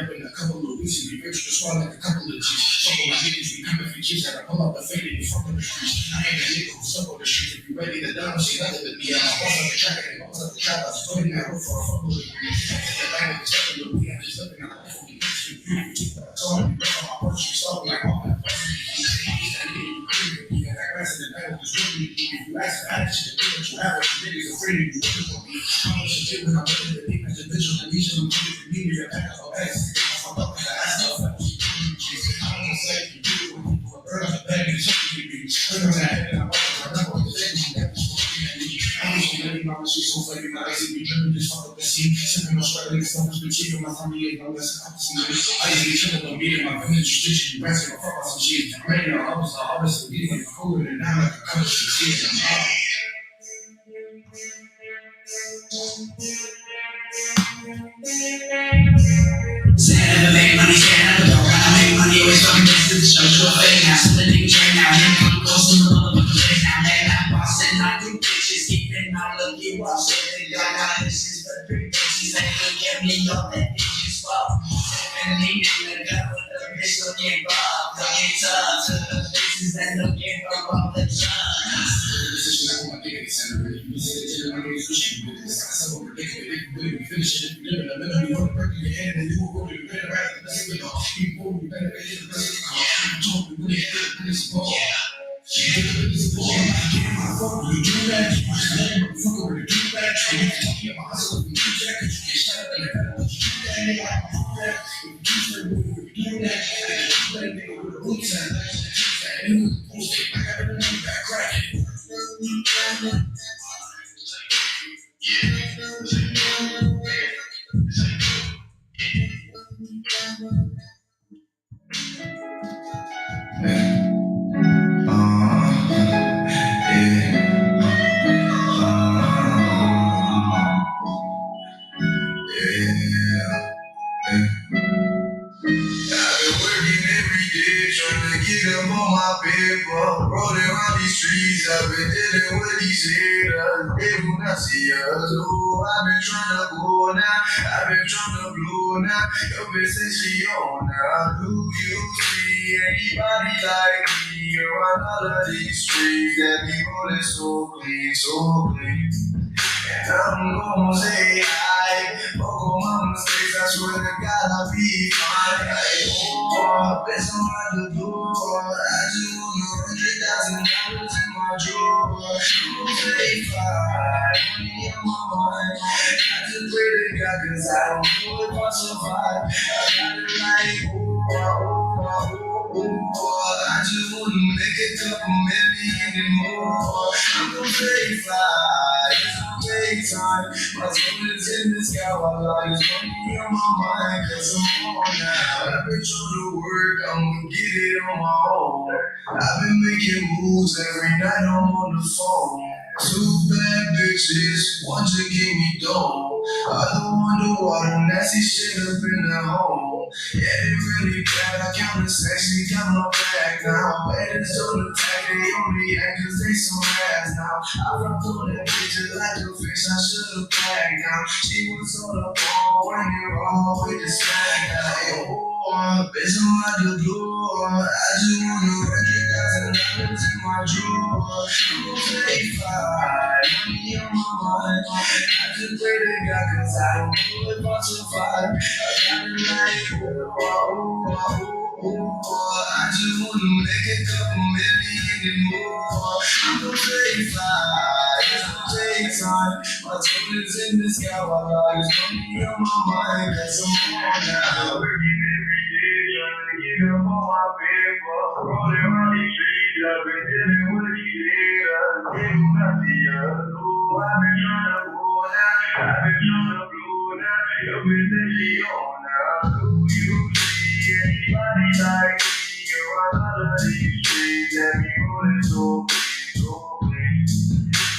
up in a couple of weeks and be rich, just swallow like a couple of G's. So my niggas be coming for She said, I pull up the fade in front of the streets. I ain't a nigga who suck on the streets. If you ready to die, she nothing but me. I'm a boss of the track and boss of the trap. I was putting that roof for a fuck with me. The bang of the stuff in the weed, I'm just looking out for me. So I'm gonna break on my porch, she saw me like, oh, that grass in the night was really if you ask for action, the thing that you have, the niggas afraid of you. I'm gonna shit when I'm looking at the deep individual and each of them give me a pack of X. I'm up in the ass of that. I don't say you do it when people are burning the bag and shit you do. I'm gonna have it, I'm gonna the things you never I wish you let me know she's so flaky, my icy be dripping, just fuck up the scene. Sipping on straight like stuff, been cheating my family, ain't no less than I used to be tripping on me and my village tradition. You rest my fuck out some shit. I'm ready to harvest, getting like cooler than now, like a color shit. Say I never make money, say I never don't. When I make money, always fucking this to the show to a fake now. Some of the niggas right now, him on the coast in the motherfucking place now. Man, I'm bossing, I do bitches, keeping on look you up. Say they got my issues, but pretty bitches ain't look at me, y'all that bitches fuck. Sipping lean in the gut with the bitch looking rough. Looking tough to the bitches that looking for all the time. Finish it if you live in the middle, you want to break your hand and you will go to the better right. That's what you better get the best of the talk. You really get this ball. You get this ball. You do that. You motherfucker when you do that. And you talk about hustle and you do that. Cause you get shot up in the head. But you do that, nigga. If you do that, nigga with a roots and and you post it. I got it in the back cracking. Get up on my paper, rolling around these streets. I've been dealing with these haters. They do not see us. Oh, I've been trying to go now. I've been trying to blow now. Your bitch says she on now. Do you see anybody like me around all of these streets that be rolling so clean, so clean? And I'm gonna say hi. Fuck all my mistakes, I swear to God I'll be fine. Oh, bitch, I'm at the door. I just want $100,000 in my drawer. I'm say fine, money on my mind. I just pray to God, cause I don't know if I survive. I got it like, I just wanna make a couple million and more. I'm gonna say fly, it's gonna take time. My soul is in the sky while I is money on my mind. Cause I'm on now. I've been trying to work, I'm gonna get it on my own. I've been making moves every night, I'm on the phone. Two bad bitches, one to give me dough. Other one to water, nasty shit up in the home. Yeah, they really bad, I count the sex, she got my back now. Haters don't attack, they only act cause they some ass now. I rocked on that bitch like a fish, I should've bagged now. She was on the ball, when you're all with the smack now. Oh, bitch, I'm at the door. I just want $100,000 in my drawer. I'm gonna say fine, money on my mind. I just pray to God, cause I don't know if I survive. I got it like, I just wanna make a couple million and more. I'm gonna say fine, it's gonna take time. My soul is in the sky while I is money on my mind. Cause I'm on now. Working every day, trying to get up on my paper. Rolling around these streets, I've been dealing with these haters. They do not see us. Oh, I've been trying to go now. I've been trying to blow now. Your bitch says she on now. Do you see anybody like me around all of these streets that be rolling so clean, so clean?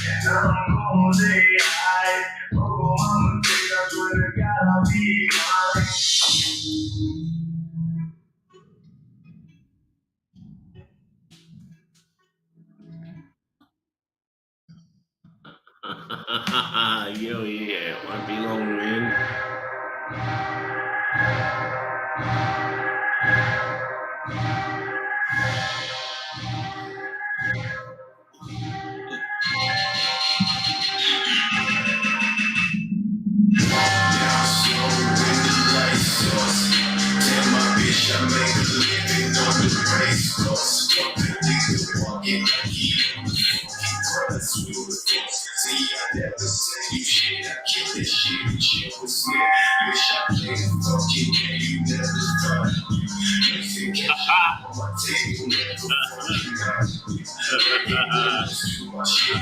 And I'm gonna say hi. Oh, mama, take I swear to God I'll be fine. Yo, yeah, won't be long, man. get like he on the fucking drugs with the force. See, I never said you shit, I kill this shit and shit was scared. Wish I played a fucking game, you never thought you. Nothing can on my table, never fucking got you. To my shit,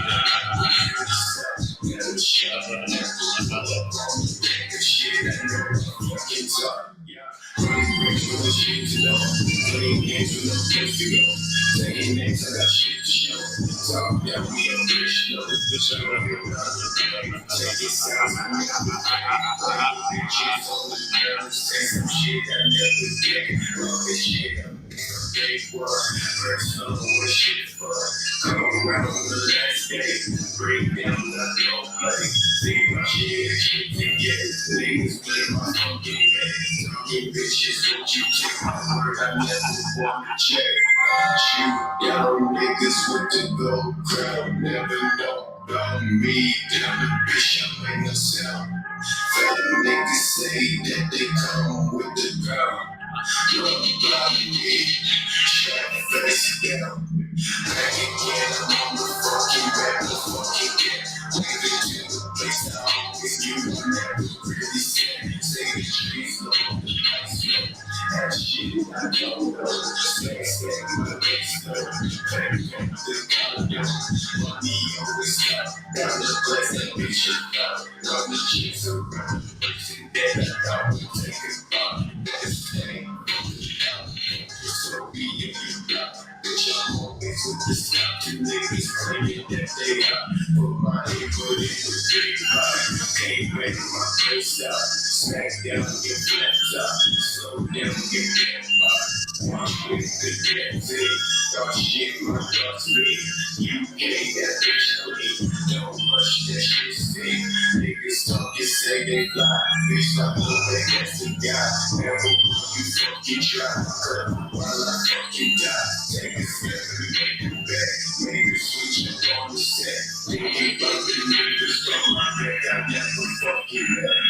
never shot, never pull up on me. Nigga shit, I know I'm fucking talk. Running rings with the shit to know. Playing games with no place to go. Saying names, I got shit to show. Talk that we a bitch, no. Take it sounds like bitches on the ground. Say some shit I never get. Love this shit, I'm big work. First know what shit for. Come around on the last day. Break down the don't play. See my shit to get. Niggas play my fucking head. Talking bitches, what you take my word, I never want to check. Shoot down niggas with the gold crown, never know about me. Down the bitch, I make no sound. Fat niggas say that they come with the ground. Love about me, shut face down. Back again, I'm on the fucking back, the fucking get. Leave it to the place now. If you never really said, say the trees low, the lights low. That shit I don't know. Stay, my legs low. Back on the condo. Money always got. Down the place that bitch is got. Run the chicks around. Person that I thought would take a spot. That's the thing. So be if you got. Bitch, I'm always with the stop. Two niggas claiming that they got. Put my input in the big body. Can't wait my place out. Smack down, get flapped up. Slow down, get flapped up. One with the damn thing. Talk shit, my thoughts me. You can't that bitch clean. Don't rush that shit stink. Niggas talking, say they fly. Bitch, I'm moving, that's the guy. Never you fucking try. Cut while I fucking die. Take a step and make it back. Niggas switching on the set. Thinking about the niggas from my neck. I never fucking met.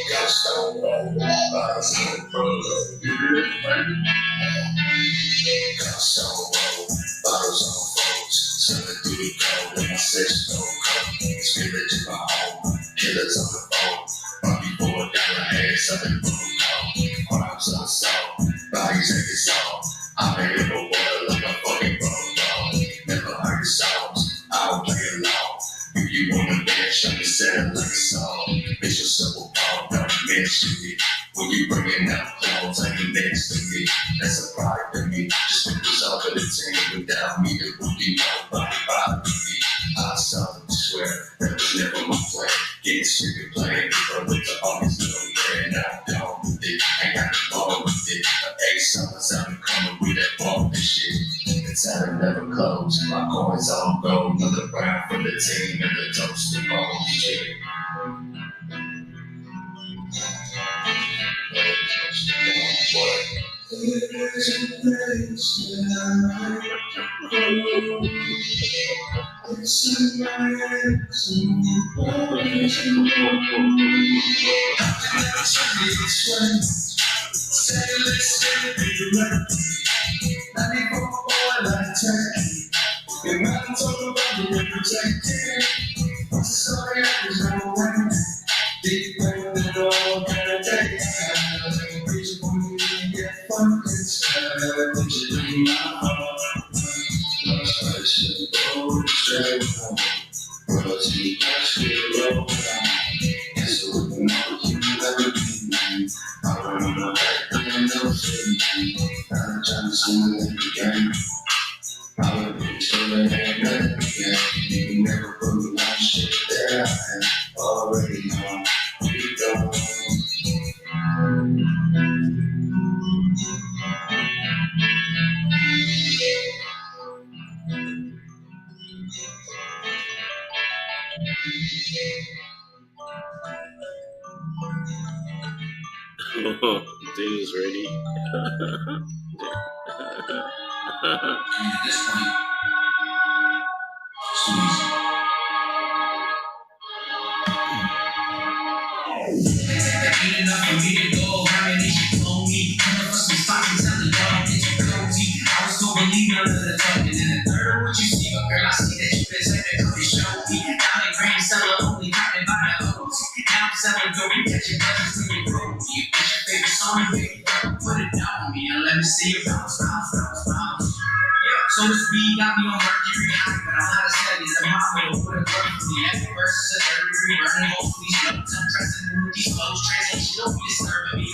Got stone on bottles on road. Got stone on bottles on folks. Selling through the cold with my sex no cold. Spirit to my home. Killers on the phone. Bobby $4 ass up in the phone call. Crimes unsolved. Bodies in the song. I'm in the world like a fucking road dog. Never heard the songs. I don't play along. If you wanna dance, I can set it like a song. It's your simple call, don't mention me. When you bringing out clothes, I ain't next to me. That's a pride to me. Just because I'm the team without me, it would be nobody bothering me. I solemnly swear that was never my plan. Getting sick of playing, but with the armies, little man, I'm down with it. I got the ball with it. The A-Summers, I'm coming with that ball and shit. It's how it never close. My coins all gold. Another round for the team and the toast of all shit. Your mouth talk about you and protected. Sorry, I was no one. Deep in the door, gotta take it. Reach for me and get fucking started. Put you in my heart. Lost my shit, go straight home. Royalty, cash, get low. Yes, I wouldn't know you never be mine. I remember back then, I never feel me. I'm trying to swim in the game. I would be chillin' and nothing again. You never put my shit there. I already know you don't. Dana's ready. at this point, it's too easy. Ain't enough for me to go. Ammunition told me. Coming for some stocks and telling y'all get you cozy. I was so believing none of the talking. And the third of what you see, but girl, I see that you been saying that come and show me. Now the grand seller only cotton by the hose. Now I'm selling dope, you catch your buzzers when you grow. You put your favorite song, baby, put it down on me and let me see you bounce, bounce, bounce, bounce. So to speak, got me on Mercury high, but I'm not a study. The mama will put a work for me. Every verse is a third degree, burning holes for these notes. I'm dressing in with these flows, translation don't be disturbing me.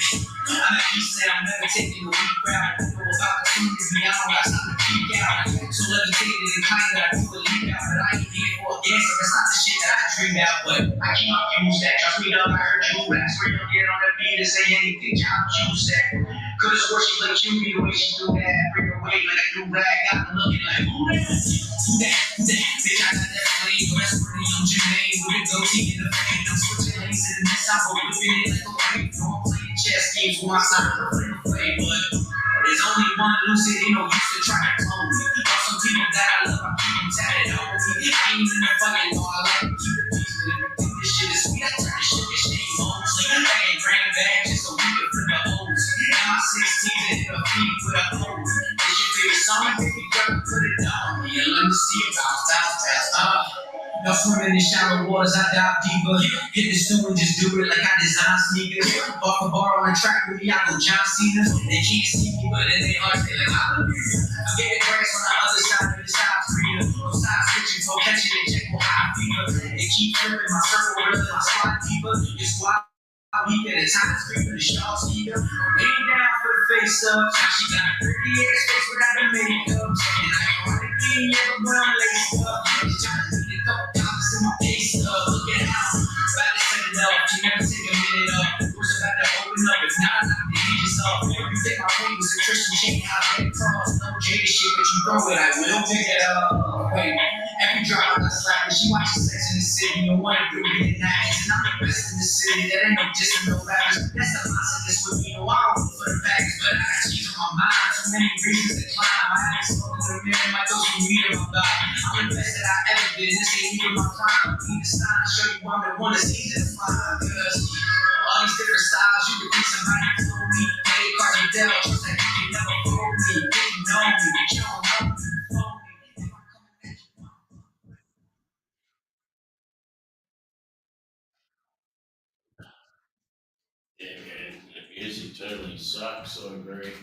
I'm at peace and I'm never taking a week route. People about to tune to me, I don't got time to peek out. So let me take it and kind that I do a leap out. But I ain't here for a dancer, that's not the shit that I dreamed out. But I keep my fuse that. Trust me, dog, I heard you. That's where you'll get on the beat and say anything. John choose that. Could've swore she like you, the way she do that. Bring her weight like a new rag. Got me looking like, who that? Who that? Who that? Bitch, I got that flame. That's pretty on Jermaine. With a goatee in the fade. I'm switching lanes in the mix. I'm whipping it like a wave. I'm playing chess games with my side. I'm playing play, but there's only one lucid, ain't no use to try to clone me. Got some people that I love, I keep them tatted on me. I ain't in the fucking law, I like to keep it peace. But if you think this shit is sweet, I turn this shit to shame mostly. I ain't grand bag just so we can flip the O's. Now my 16s and hit a feed with a hose. It's your favorite song, baby girl, put it down on me. And let me see it bounce, bounce, bounce. No swimming in shallow waters, I dive deeper. Hit the stool and just do it like I design sneakers. Off the bar on the track with me, I go John Cena. They can't see me, but in their hearts, they like, I love you. I get the grass on the other side of the side freedom. No side switching, so catching it, check what I feel. They keep flipping my circle, really my squad deeper. Your squad week at a time, scream for the shawl speaker. Ain't down for the face up. Now she got a pretty ass face without the makeup. And I ain't wanna be never brown laced up. Just trying to see a couple dollars in my pay stub. Look at how about to set it up. You never take a minute up. Doors about to open up. If not, I'm the hinges up. You think my way was a Christian chain out there cross. No jada shit, but you throw it, I will pick it up. Wait, every drop I slap and she watches Sex in the City. No one do it at night. And I'm the best in the city. That ain't no dissing no rappers. That's the mindset that's with me. No, I don't look for the baggage, but I got cheese on my mind. Too many reasons to climb. I haven't spoken to the mirror. My those some weed in my body. I'm the best that I ever been. This ain't even my prime. I'm the style to show you I'm the one that's easy to find. Cause all these different styles, you could be somebody for me. Hey, Cardi Dell, just like you can never fool me. If you know me, but you don't know me. Phone me. If I'm coming at you, Yeah, man, the music totally sucks. I agree.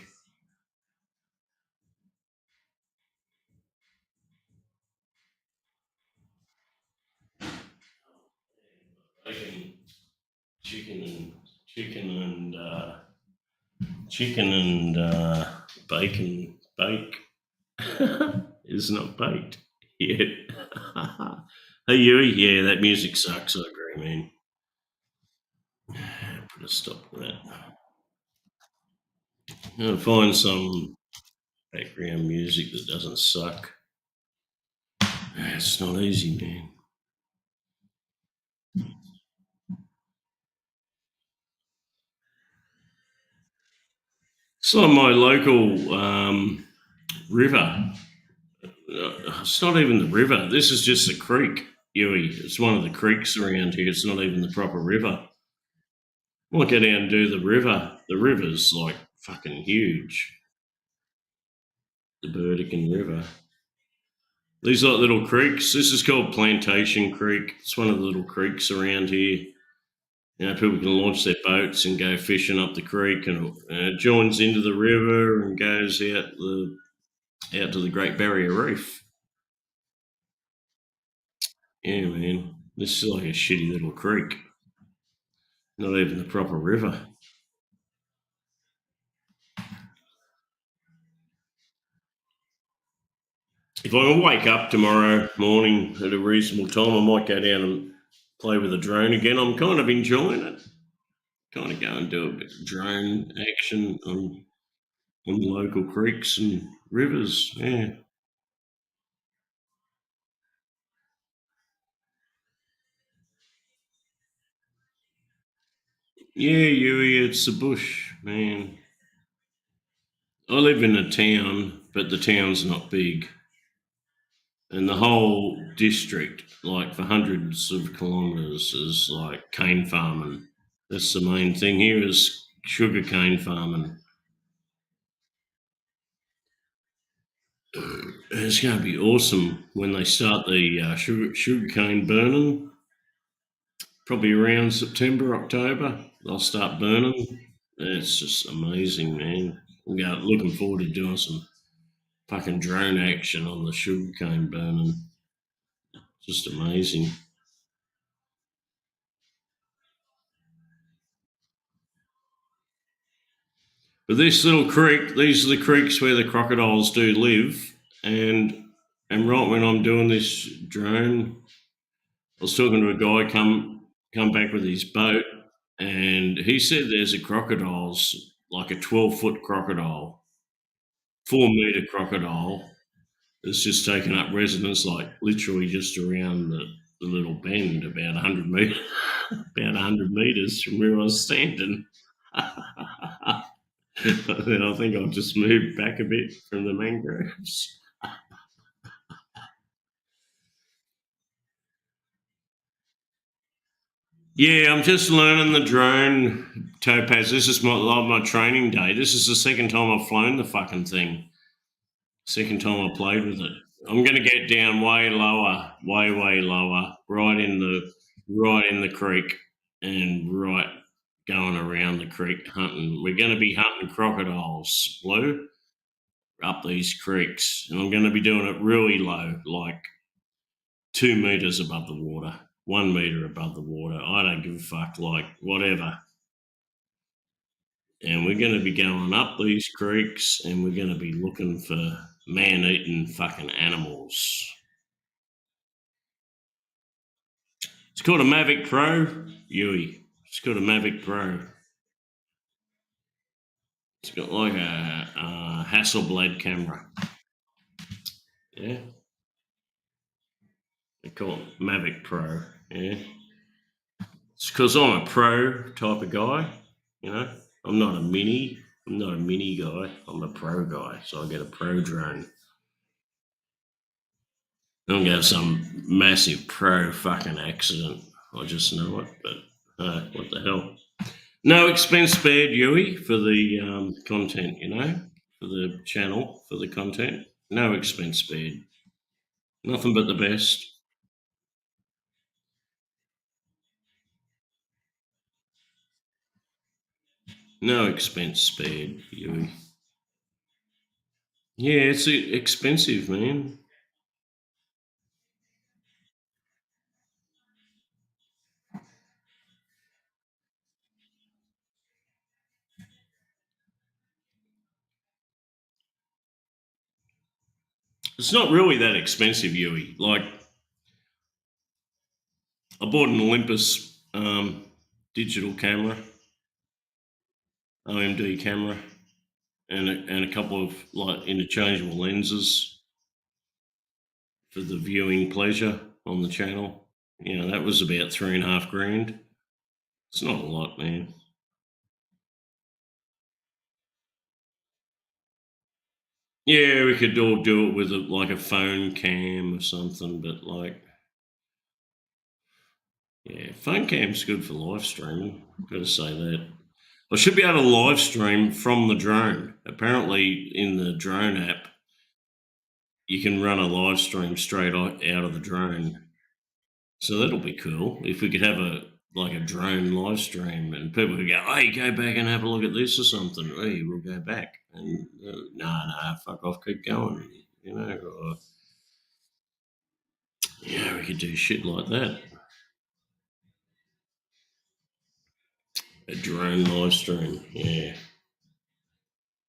Bacon, chicken and chicken and chicken and bacon bake is not baked yet. Hey, Yui, yeah, that music sucks. I agree, man. Put a stop to that. Find some background music that doesn't suck. It's not easy, man. It's like my local river. It's not even the river. This is just a creek, Yui. It's one of the creeks around here. It's not even the proper river. I might go down and do the river. The river's like fucking huge. The Burdekin River. These like little creeks. This is called Plantation Creek. It's one of the little creeks around here. People can launch their boats and go fishing up the creek, and it joins into the river and goes out to the Great Barrier Reef. Yeah, man. This is like a shitty little creek. Not even the proper river. If I can wake up tomorrow morning at a reasonable time, I might go down and play with a drone again. I'm kind of enjoying it. Kind of go and do a bit of drone action on local creeks and rivers. Yeah. Yeah, Yui, it's the bush, man. I live in a town, but the town's not big. And the whole district, like for hundreds of kilometres, is like cane farming. That's the main thing here is sugar cane farming. It's going to be awesome when they start the sugar cane burning. Probably around September, October, they'll start burning. It's just amazing, man. Looking forward to doing some fucking drone action on the sugarcane burning. Just amazing. But this little creek, these are the creeks where the crocodiles do live. And right when I'm doing this drone, I was talking to a guy come back with his boat, and he said there's a crocodile's like a 12-foot crocodile, 4-meter crocodile. It's just taken up residence, like literally just around the little bend, about 100 meters, about 100 meters from where I was standing. Then I think I'll just move back a bit from the mangroves. Yeah, I'm just learning the drone, Topaz. This is my training day. This is the second time I've flown the fucking thing. Second time I played with it. I'm going to get down way lower, way lower, right in the creek, and right going around the creek hunting. We're going to be hunting crocodiles, Lou, up these creeks, and I'm going to be doing it really low, like 2 meters above the water, 1 meter above the water. I don't give a fuck, like whatever. And we're going to be going up these creeks, and we're going to be looking for man-eating fucking animals. It's called a Mavic Pro, Yui. It's called a Mavic Pro. It's got like a Hasselblad camera. Yeah. They call it Mavic Pro. Yeah. It's because I'm a pro type of guy, you know. I'm not a mini. I'm not a mini guy. I'm a pro guy. So I get a pro drone. I'm going to have some massive pro fucking accident. I just know it, but what the hell. No expense spared, Yui, for the content, you know, for the channel, for the content. No expense spared. Nothing but the best. No expense spared, Yui. Yeah, it's expensive, man. It's not really that expensive, Yui. Like, I bought an Olympus digital camera, OMD camera, and a couple of like interchangeable lenses for the viewing pleasure on the channel. You know, that was about $3.5 grand. It's not a lot, man. Yeah, we could all do it with like a phone cam or something, but like, yeah, phone cam's good for live streaming. I've got to say that. I should be able to live stream from the drone. Apparently, in the drone app, you can run a live stream straight out of the drone. So that'll be cool if we could have a drone live stream and people could go, hey, go back and have a look at this or something. Hey, we'll go back. And nah, fuck off, keep going. You know, or, yeah, we could do shit like that. A drone live stream, yeah.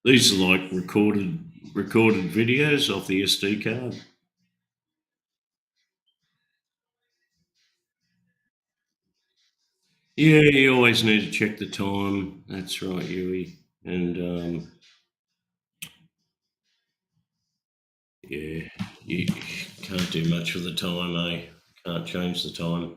These are like recorded videos off the SD card. Yeah, you always need to check the time. That's right, Yui. And yeah, you can't do much with the time, eh? Can't change the time.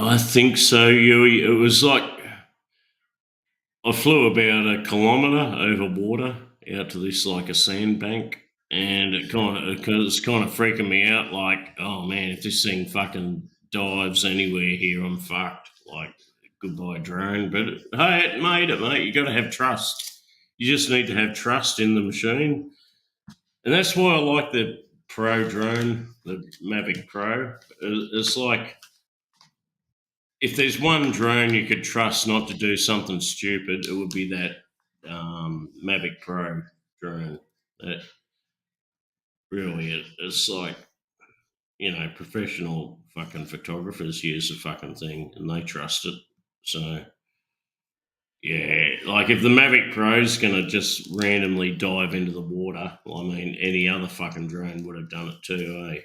I think so, Yui. It was like I flew about a kilometre over water out to this like a sandbank, and it's kind of freaking me out. Like, oh man, if this thing fucking dives anywhere here, I'm fucked. Like, goodbye drone. But hey, it made it, mate. You got to have trust. You just need to have trust in the machine, and that's why I like the Pro drone, the Mavic Pro. It's like if there's one drone you could trust not to do something stupid, it would be that Mavic Pro drone. That really, it's like professional fucking photographers use the fucking thing and they trust it. So yeah, like if the Mavic Pro's gonna just randomly dive into the water, well, I mean, any other fucking drone would have done it too, eh?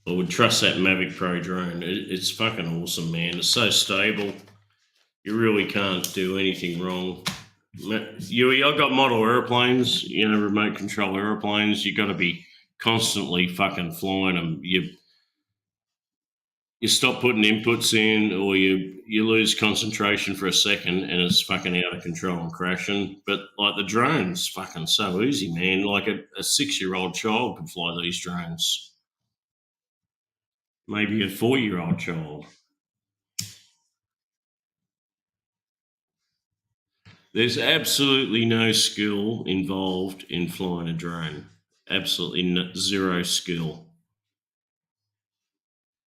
I would trust that Mavic Pro drone. It's fucking awesome, man. It's so stable. You really can't do anything wrong. Yui, I've got model airplanes, remote control airplanes. You got to be constantly fucking flying them. You stop putting inputs in, or you lose concentration for a second, and it's fucking out of control and crashing. But like the drones, fucking so easy, man. Like a 6-year-old child can fly these drones. Maybe a 4-year-old child. There's absolutely no skill involved in flying a drone. Absolutely zero skill.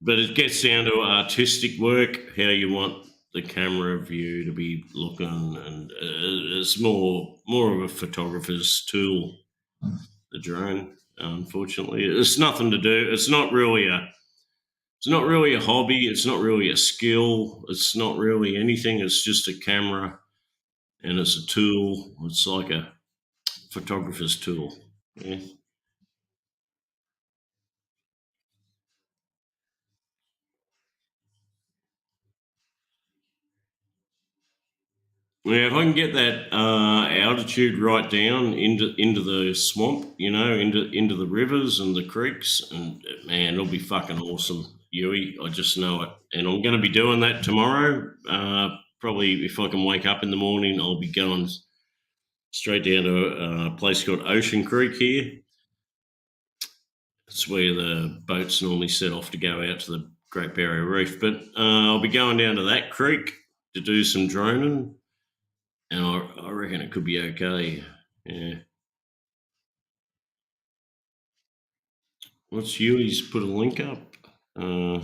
But it gets down to artistic work, how you want the camera view to be looking, and it's more of a photographer's tool. The drone, unfortunately, it's nothing to do. It's not really a hobby. It's not really a skill. It's not really anything. It's just a camera, and it's a tool. It's like a photographer's tool. Yeah. Yeah, if I can get that altitude right down into the swamp, into the rivers and the creeks, and man, it'll be fucking awesome, Yui. I just know it, and I'm going to be doing that tomorrow. Probably if I can wake up in the morning, I'll be going straight down to a place called Ocean Creek here. It's where the boats normally set off to go out to the Great Barrier Reef, but I'll be going down to that creek to do some droning, and I reckon it could be okay. Yeah. What's Yui's put a link up? Uh,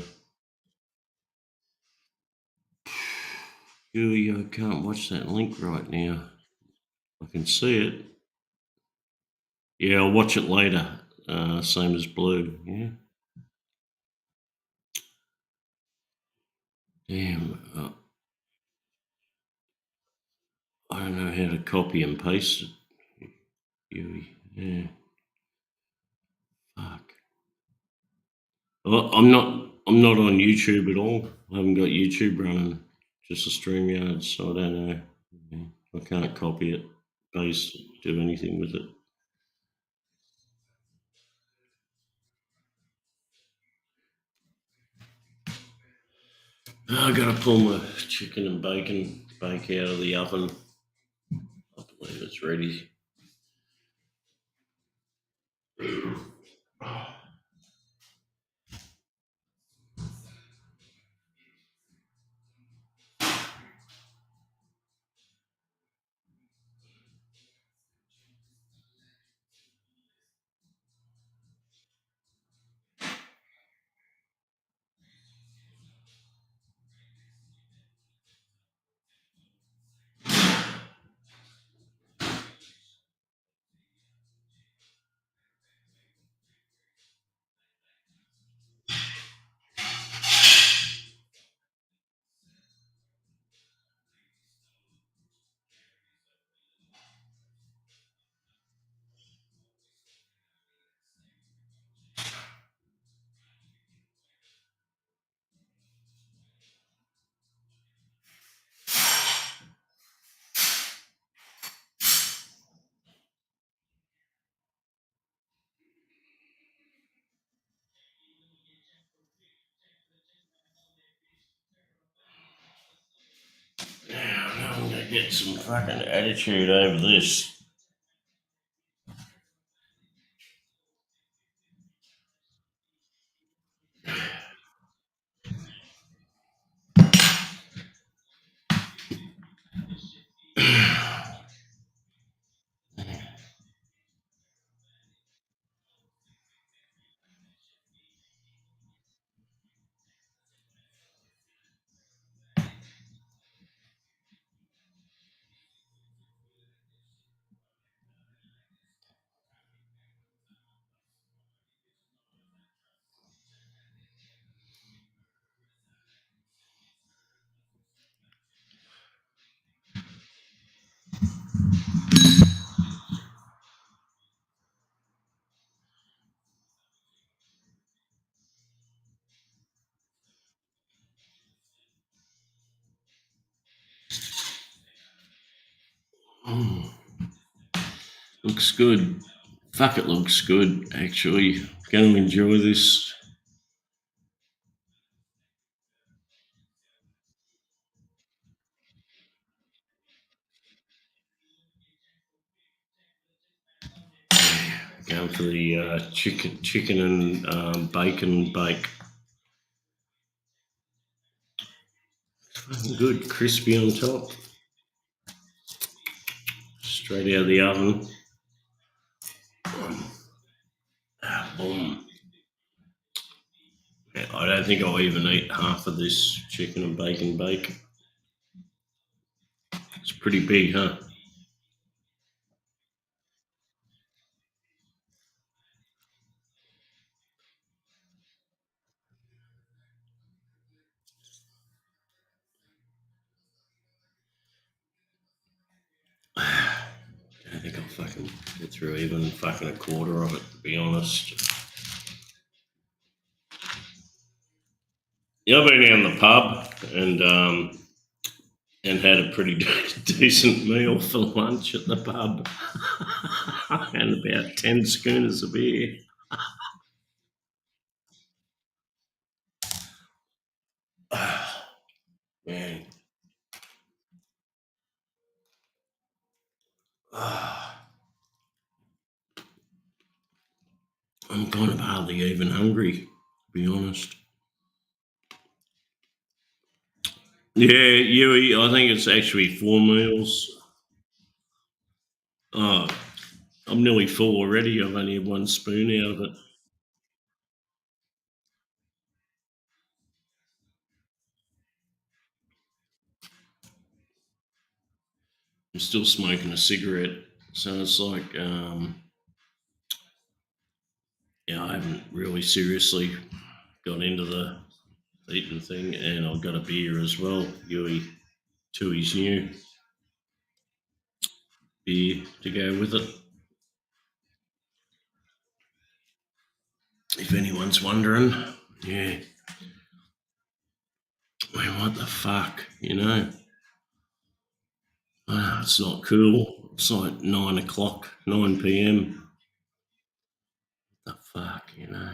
Yui, I can't watch that link right now. I can see it. Yeah, I'll watch it later. Same as Blue. Yeah. Damn. I don't know how to copy and paste it. Yui. Yeah. Fuck. Well, I'm not. I'm not on YouTube at all. I haven't got YouTube running. Just a StreamYard, so I don't know. Yeah. I can't copy it, paste, do anything with it. I gotta pull my chicken and bacon bake out of the oven. I believe it's ready. get some fucking attitude over this. Looks good. Fuck, it looks good, actually. Going to enjoy this. Going for the chicken and bacon bake. Good, crispy on top. Straight out of the oven. Boom. I don't think I'll even eat half of this chicken and bacon bake. It's pretty big, huh? I don't think I'll fucking get through even fucking a quarter of it, to be honest. Yeah, I've been down the pub and had a pretty decent meal for lunch at the pub and about 10 schooners of beer. Man. I'm kind of hardly even hungry, to be honest. Yeah, Yui, I think it's actually 4 meals. Oh, I'm nearly full already. I've only had one spoon out of it. I'm still smoking a cigarette, so it's like, yeah, I haven't really seriously got into the eating thing, and I've got a beer as well. Yui, Tui's new beer to go with it. If anyone's wondering, yeah. I mean, what the fuck, you know? It's not cool. It's like 9 o'clock, 9 p.m. The fuck, you know?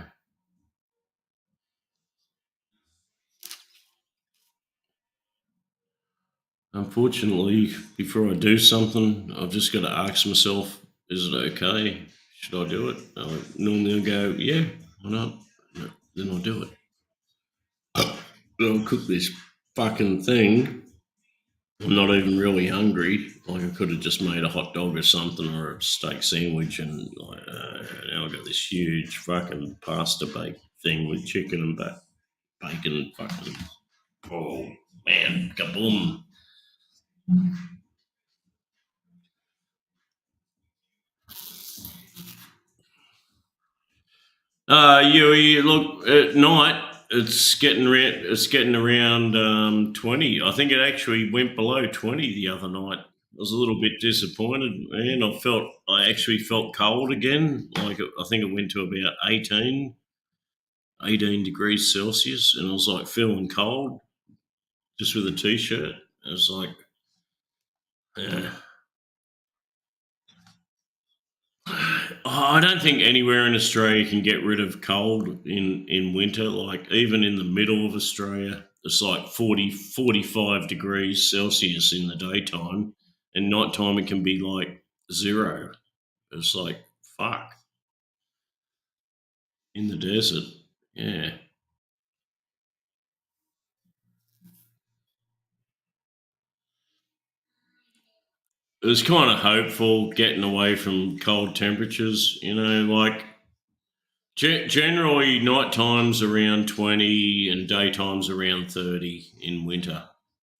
Unfortunately, before I do something, I've just got to ask myself, is it okay? Should I do it? Normally I'll go, yeah, why not? No, then I'll do it. I'll cook this fucking thing. I'm not even really hungry. Like I could have just made a hot dog or something or a steak sandwich, and like, now I've got this huge fucking pasta bake thing with chicken and bacon and fucking, oh man, kaboom. You look at night. It's getting around 20. I think it actually went below 20 the other night. I was a little bit disappointed, man. I actually felt cold again. I think it went to about 18 degrees Celsius, and I was like feeling cold just with a t-shirt. It was like, yeah. I don't think anywhere in Australia can get rid of cold in winter. Like even in the middle of Australia, it's like 40, 45 degrees Celsius in the daytime, and nighttime it can be like 0. It's like, fuck, in the desert. Yeah. It was kind of hopeful getting away from cold temperatures, like generally night times around 20 and daytimes around 30 in winter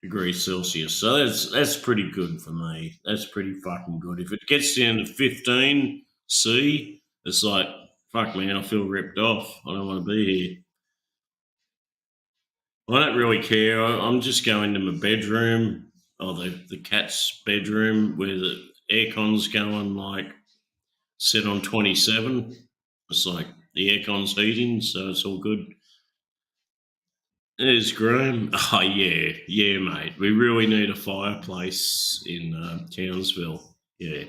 degrees Celsius. So that's pretty good for me. That's pretty fucking good. If it gets down to 15 C, it's like, fuck man, I feel ripped off. I don't want to be here. I don't really care. I'm just going to my bedroom, or the cat's bedroom, where the aircon's going like set on 27. It's like the aircon's heating, so it's all good. There's Graham. Oh, yeah, mate. We really need a fireplace in Townsville. Yeah.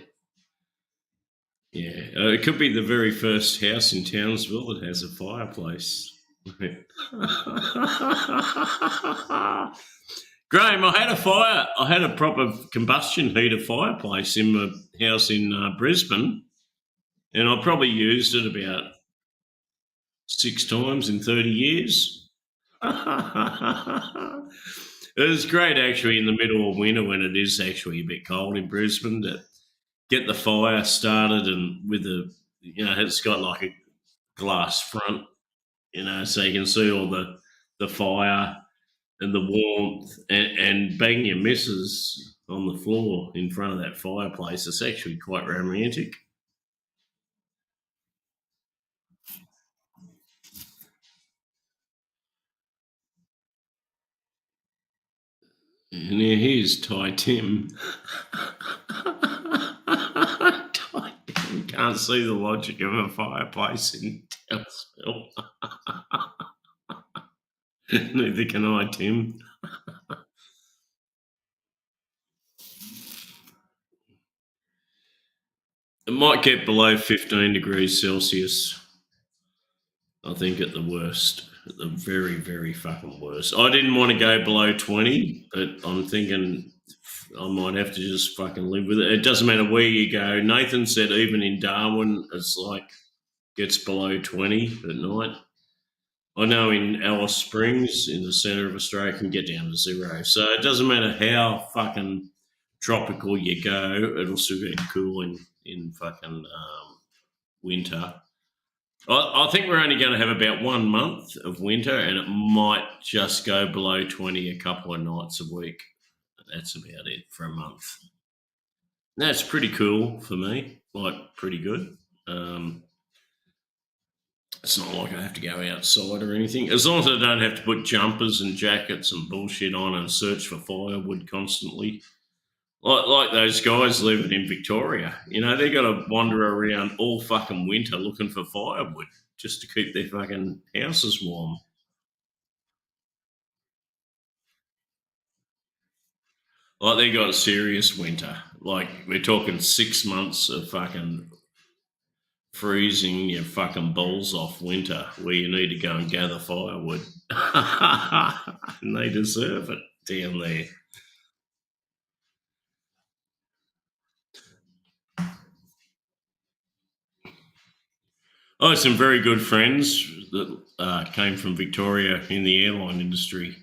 Yeah. It could be the very first house in Townsville that has a fireplace. Graham, I had a proper combustion heater fireplace in my house in Brisbane, and I probably used it about 6 times in 30 years. It was great actually in the middle of winter when it is actually a bit cold in Brisbane to get the fire started, and with it's got like a glass front, so you can see all the fire and the warmth, and bang your missus on the floor in front of that fireplace. It's actually quite romantic. And here's Ty Tim. Ty Tim can't see the logic of a fireplace in Townsville. Neither can I, Tim. It might get below 15 degrees Celsius, I think, at the worst. At the very, very fucking worst. I didn't want to go below 20, but I'm thinking I might have to just fucking live with it. It doesn't matter where you go. Nathan said even in Darwin, it's like gets below 20 at night. I know in Alice Springs, in the centre of Australia, can get down to 0. So it doesn't matter how fucking tropical you go, it'll still get cool in fucking winter. I think we're only going to have about 1 month of winter, and it might just go below 20 a couple of nights a week. That's about it for a month. That's pretty cool for me, like pretty good. It's not like I have to go outside or anything. As long as I don't have to put jumpers and jackets and bullshit on and search for firewood constantly. Like those guys living in Victoria. They got to wander around all fucking winter looking for firewood just to keep their fucking houses warm. Like they got serious winter. Like we're talking 6 months of fucking freezing your fucking balls off winter where you need to go and gather firewood. And they deserve it down there. I had some very good friends that came from Victoria in the airline industry.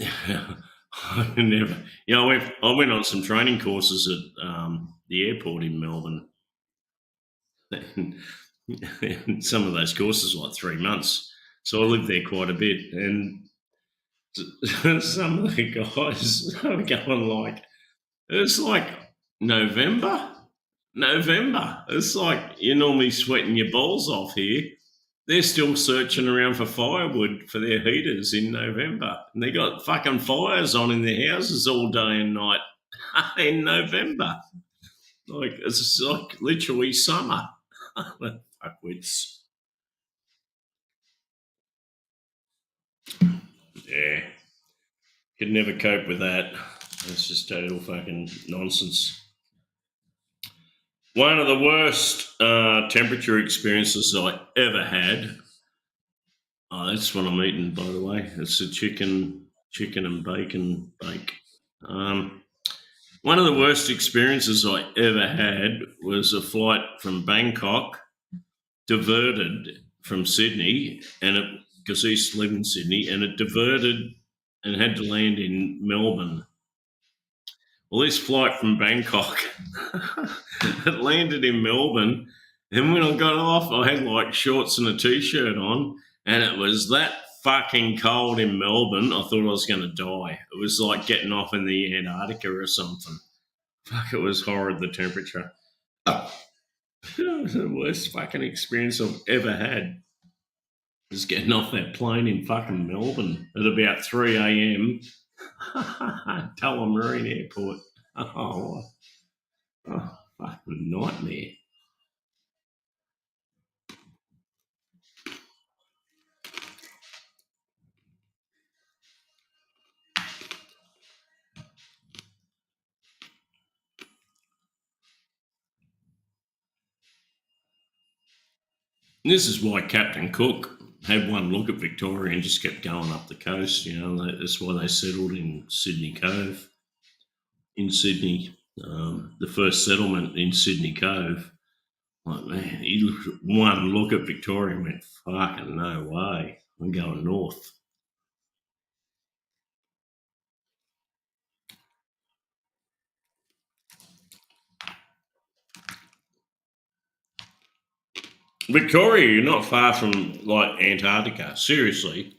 I never, I went on some training courses at the airport in Melbourne. And some of those courses were like 3 months. So I lived there quite a bit. And some of the guys were going like, it's like November. It's like you're normally sweating your balls off here. They're still searching around for firewood for their heaters in November. And they got fucking fires on in their houses all day and night in November. Like, it's like literally summer. Fuckwits. Yeah. Could never cope with that. It's just total fucking nonsense. One of the worst temperature experiences I ever had. Oh, that's what I'm eating, by the way. It's a chicken and bacon bake. Um, One of the worst experiences I ever had was a flight from Bangkok diverted from Sydney, and it because I used to live in Sydney, and it diverted and had to land in Melbourne. Well, this flight from Bangkok, it landed in Melbourne, and when I got off, I had like shorts and a t-shirt on, and it was that fucking cold in Melbourne. I thought I was going to die. It was like getting off in the Antarctica or something. Fuck, it was horrid, the temperature. It was the worst fucking experience I've ever had. Just getting off that plane in fucking Melbourne at about 3 a.m. Tullamarine Airport. Oh, fucking nightmare. And this is why Captain Cook had one look at Victoria and just kept going up the coast. You know, that's why they settled in Sydney Cove. In Sydney, the first settlement in Sydney Cove. Like, man, he looked at one look at Victoria and went, fucking no way. I'm going north. Victoria, you're not far from like Antarctica. Seriously,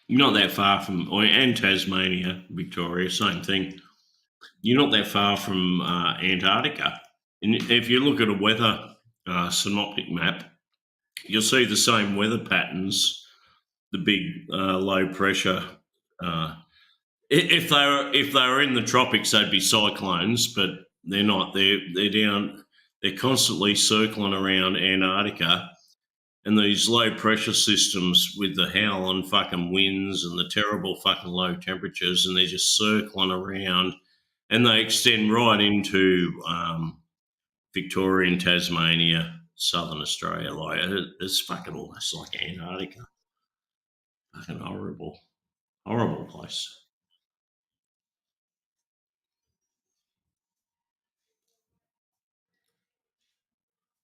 you're not that far from, and Tasmania, Victoria, same thing. You're not that far from Antarctica. And if you look at a weather synoptic map, you'll see the same weather patterns. The big low pressure. Uh, if they were in the tropics, they'd be cyclones, but they're not. They're down. They're constantly circling around Antarctica, and these low pressure systems with the howling fucking winds and the terrible fucking low temperatures, and they're just circling around, and they extend right into Victoria and Tasmania, southern Australia. Like it's fucking almost like Antarctica. Fucking horrible, horrible place.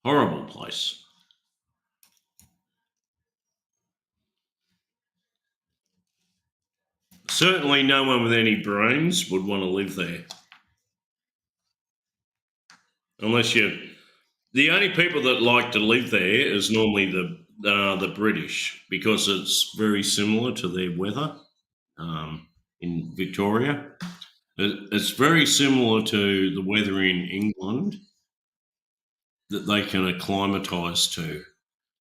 Horrible place. Certainly, no one with any brains would want to live there, unless you. The only people that like to live there is normally the British because it's very similar to their weather in Victoria. It's very similar to the weather in England that they can acclimatise to.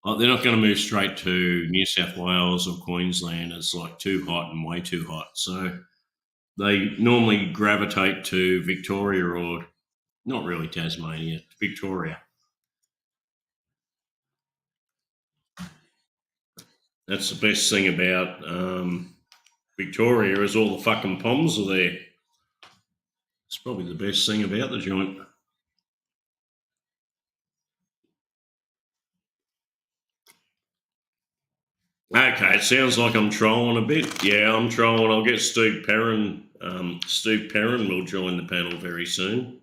Like they're not going to move straight to New South Wales or Queensland. It's like too hot and way too hot. So they normally gravitate to Victoria or not really Tasmania, Victoria. That's the best thing about Victoria is all the fucking palms are there. It's probably the best thing about the joint. Okay, it sounds like I'm trolling a bit. Yeah, I'm trolling. I'll get Steve Perrin. Steve Perrin will join the panel very soon.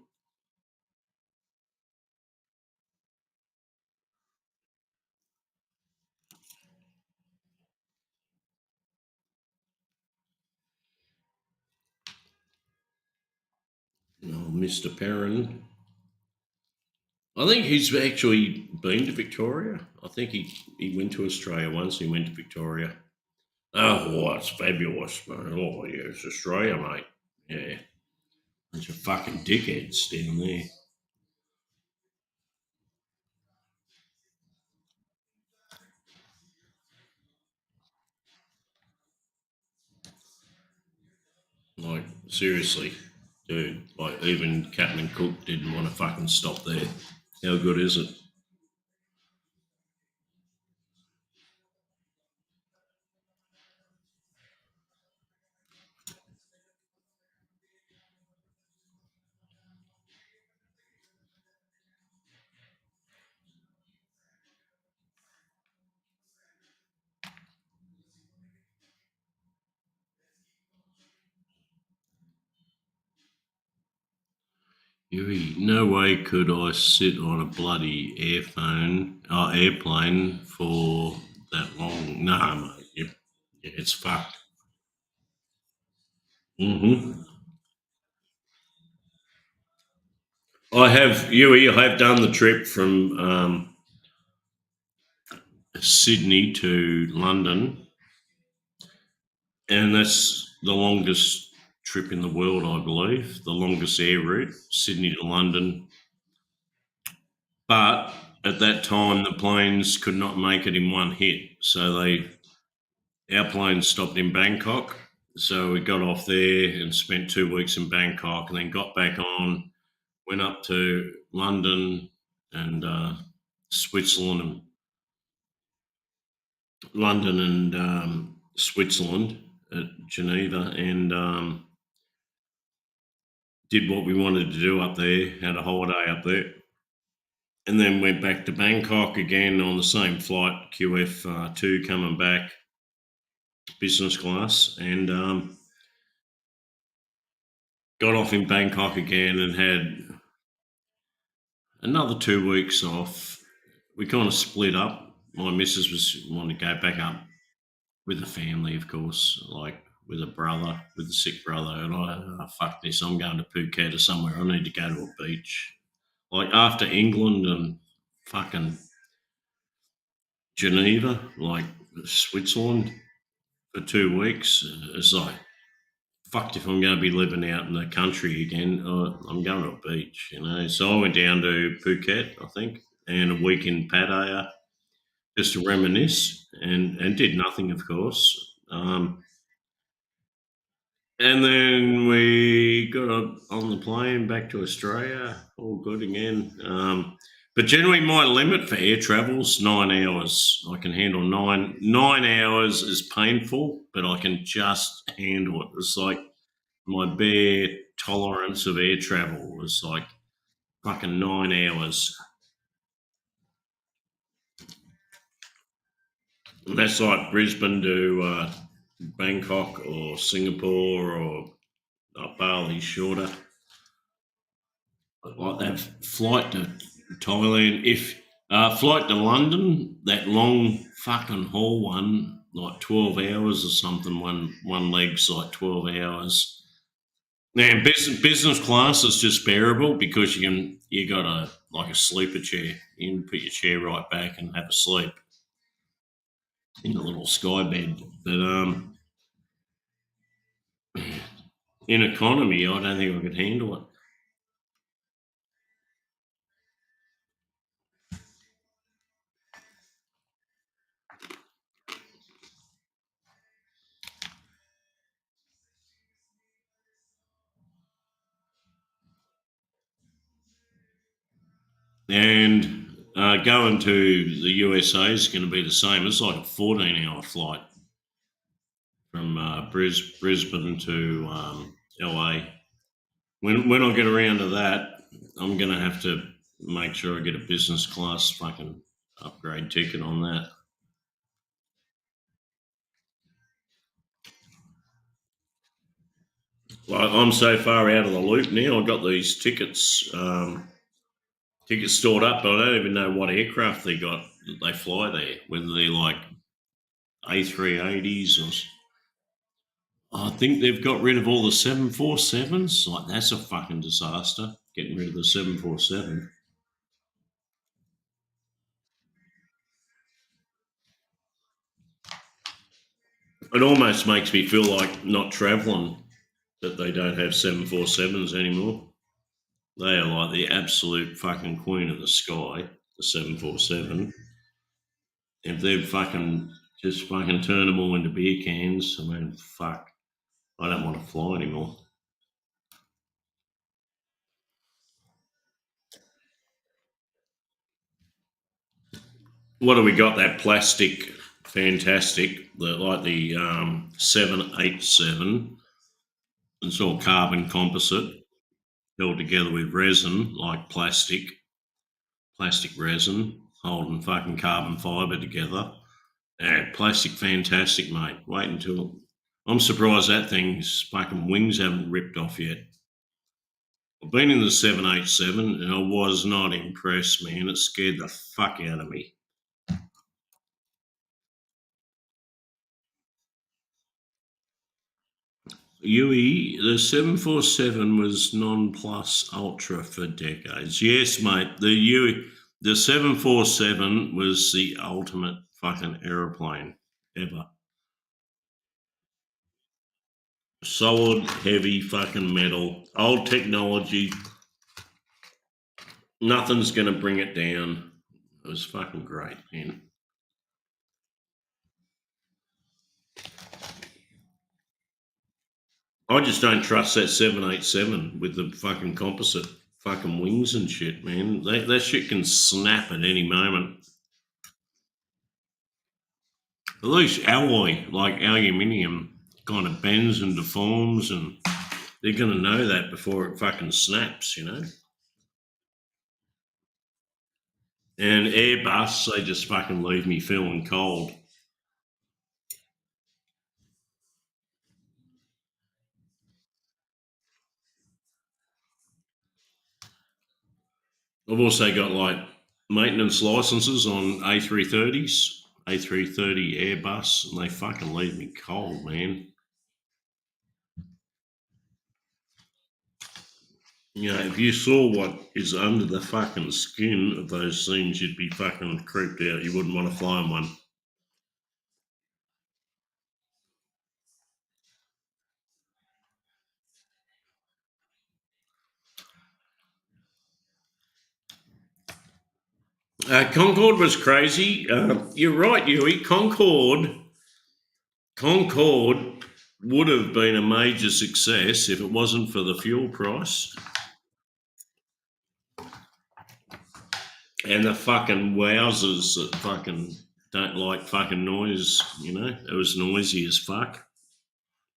Oh, Mr. Perrin. I think he's actually been to Victoria. I think he went to Australia once. He went to Victoria. Oh, it's fabulous, man. Oh, yeah, it's Australia, mate. Yeah. Bunch of fucking dickheads down there. Like, seriously, dude. Like, even Captain Cook didn't want to fucking stop there. How good is it? No way could I sit on a bloody airplane for that long. No, mate. It's fucked. Hmm. I have done the trip from Sydney to London, and that's the longest trip in the world, I believe. The longest air route, Sydney to London. But at that time, the planes could not make it in one hit, so our plane stopped in Bangkok. So we got off there and spent 2 weeks in Bangkok, and then got back on, went up to London and Switzerland and Switzerland at Geneva, and did what we wanted to do up there. Had a holiday up there, and then went back to Bangkok again on the same flight, QF2, coming back business class, and got off in Bangkok again and had another 2 weeks off. We kind of split up. My missus was wanting to go back up with the family, of course, like with a brother, with a sick brother, and fuck this, I'm going to Phuket or somewhere. I need to go to a beach. Like after England and fucking Geneva, like Switzerland for 2 weeks, it's like, fucked if I'm going to be living out in the country again. I'm going to a beach, you know. So I went down to Phuket, I think, and a week in Pattaya just to reminisce, and did nothing, of course. And then we got on the plane back to Australia, all good again. But generally, my limit for air travel is 9 hours. I can handle 9 hours is painful, but I can just handle it. It's like my bare tolerance of air travel is like fucking 9 hours. And that's like Brisbane to Bangkok or Singapore or Bali shorter. Like that flight to Thailand, if flight to London, that long fucking haul one, like 12 hours or something. One leg's like 12 hours. Now, business class is just bearable because you got a sleeper chair. You can put your chair right back and have a sleep in a little sky bed. But in economy, I don't think I could handle it. And going to the USA is going to be the same. It's like a 14-hour flight from Brisbane to LA. When I get around to that, I'm going to have to make sure I get a business class fucking upgrade ticket on that. Well, I'm so far out of the loop now. I've got these tickets stored up, but I don't even know what aircraft that they fly there. Whether they're like A380s or I think they've got rid of all the 747s. Like that's a fucking disaster. Getting rid of the 747. It almost makes me feel like not travelling that they don't have 747s anymore. They are like the absolute fucking queen of the sky, the 747. If they've fucking just fucking turned them all into beer cans, I mean, fuck, I don't want to fly anymore. What do we got? That plastic, fantastic, the 787. It's all carbon composite, held together with resin, like plastic resin, holding fucking carbon fibre together. Yeah, plastic, fantastic, mate. Wait until I'm surprised that thing's fucking wings haven't ripped off yet. I've been in the 787 and I was not impressed, man. It scared the fuck out of me. Yui, the 747 was non plus ultra for decades. Yes, mate. The 747 was the ultimate fucking aeroplane ever. Solid, heavy fucking metal, old technology. Nothing's going to bring it down. It was fucking great, man. I just don't trust that 787 with the fucking composite fucking wings and shit, man. That shit can snap at any moment. At least alloy, like aluminium, kind of bends and deforms, and they're going to know that before it fucking snaps, you know? And Airbus, they just fucking leave me feeling cold. I've also got like maintenance licenses on A330s, A330 Airbus, and they fucking leave me cold, man. You know, if you saw what is under the fucking skin of those things, you'd be fucking creeped out. You wouldn't want to fly on one. Concorde was crazy. You're right, Yui. Concorde would have been a major success if it wasn't for the fuel price and the fucking wowsers that fucking don't like fucking noise. You know, it was noisy as fuck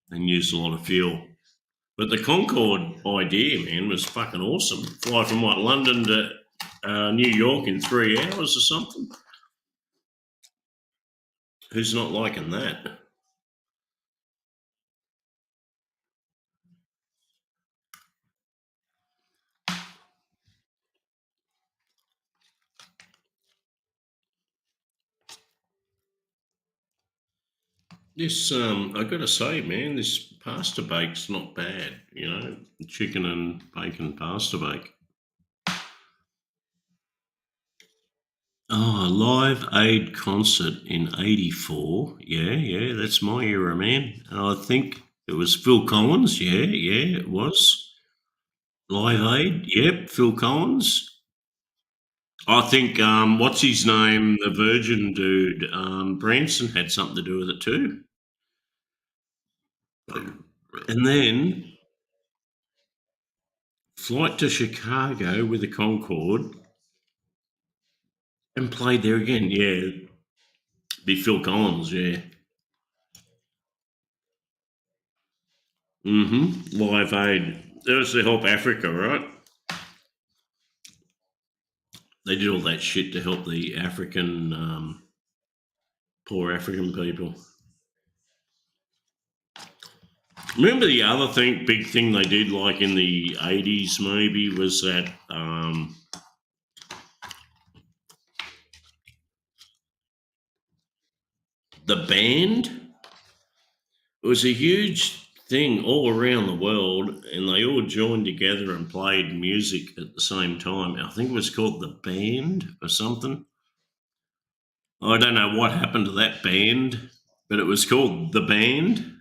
and used a lot of fuel. But the Concorde idea, man, was fucking awesome. Fly from what, London to New York in 3 hours or something. Who's not liking that? This, I got to say, man, this pasta bake's not bad. You know, chicken and bacon pasta bake. Oh, Live Aid concert in '84. Yeah, that's my era, man. And I think it was Phil Collins. Yeah, it was. Live Aid. Yep, Phil Collins. I think what's his name, the Virgin dude, Branson had something to do with it too. And then flight to Chicago with the Concorde and played there again. Yeah, be Phil Collins. Yeah. Live Aid. That was to help Africa, right? They did all that shit to help the African, poor African people. Remember the other big thing they did, like in the 80s maybe, was that the band. It was a huge thing all around the world, and they all joined together and played music at the same time. I think it was called The Band or something. I don't know what happened to that band, but it was called The Band.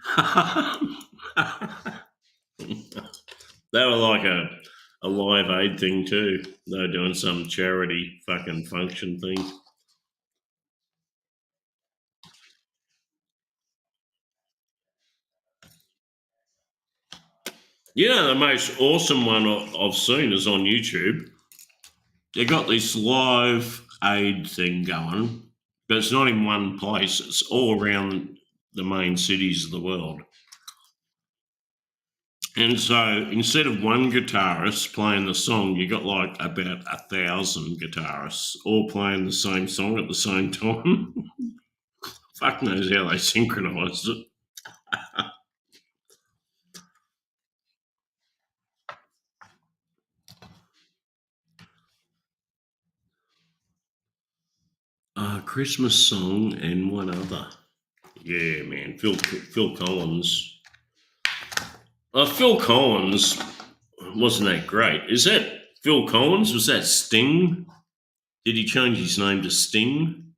They were like a Live Aid thing too. They were doing some charity fucking function thing. You know, the most awesome one I've seen is on YouTube. They got this Live Aid thing going, but it's not in one place. It's all around the main cities of the world. And so instead of one guitarist playing the song, you got like about 1,000 guitarists all playing the same song at the same time. Fuck knows how they synchronised it. Christmas song and one other. Yeah, man. Phil Collins. Phil Collins wasn't that great. Is that Phil Collins? Was that Sting? Did he change his name to Sting?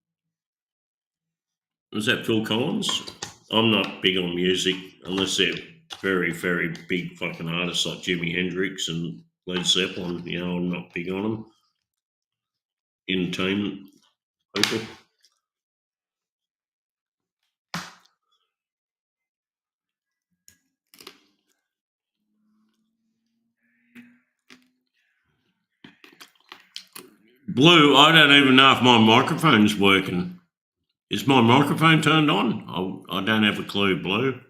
Was that Phil Collins? I'm not big on music unless they're very, very big fucking artists like Jimi Hendrix and Led Zeppelin. You know, I'm not big on them. Entertainment people. Blue, I don't even know if my microphone's working. Is my microphone turned on? I don't have a clue, Blue.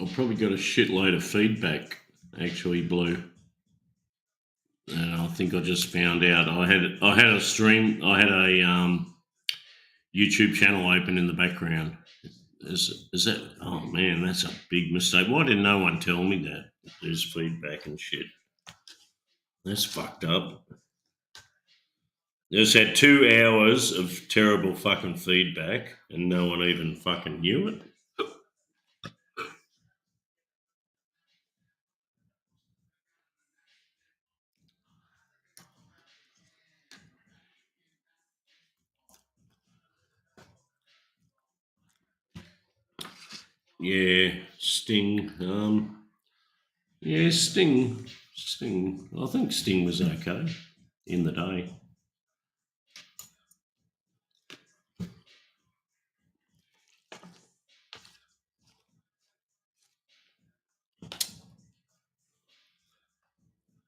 I've probably got a shitload of feedback, actually, Blue. And I think I just found out I had a stream. I had a YouTube channel open in the background. Is that? Oh man, that's a big mistake. Why didn't no one tell me that? There's feedback and shit. That's fucked up. Just had 2 hours of terrible fucking feedback, and no one even fucking knew it. Yeah, Sting. Yeah, Sting. I think Sting was okay in the day.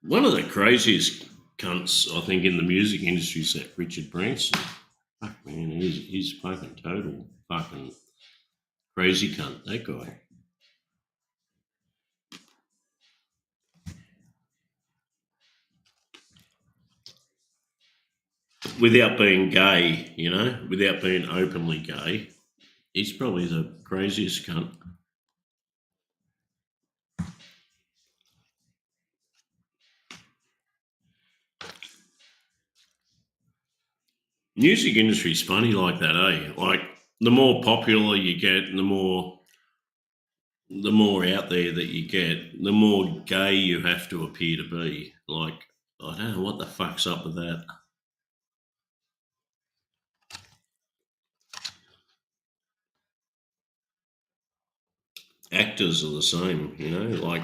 One of the craziest cunts, I think, in the music industry is that Richard Branson. Fuck, man, he's fucking total fucking crazy cunt, that guy. Without being gay, you know, without being openly gay, he's probably the craziest cunt. Music industry's funny like that, eh? Like the more popular you get, and the more out there that you get, the more gay you have to appear to be. Like, I don't know what the fuck's up with that. Actors are the same, you know, like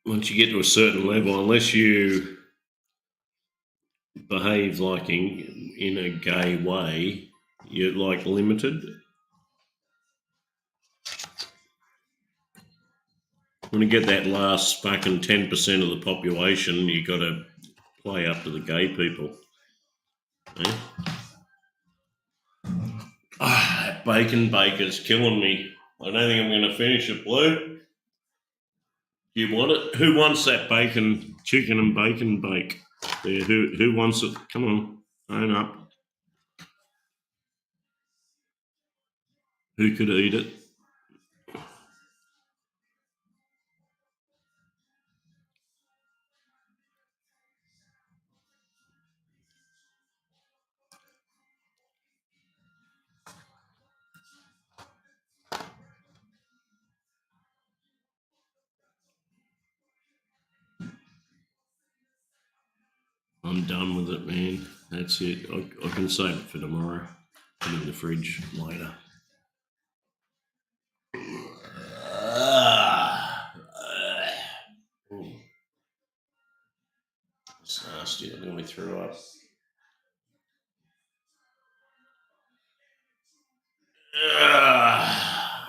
once you get to a certain level, unless you behave like in a gay way, you're like limited. When you get that last fucking 10% of the population, you got to play up to the gay people. Eh? That bacon baker's killing me. I don't think I'm going to finish it, Blue. Do you want it? Who wants that bacon, chicken and bacon bake? There, who wants it? Come on, own up. Who could eat it? I'm done with it, man. That's it. I can save it for tomorrow. Put it in the fridge later. It's nasty. I nearly threw up.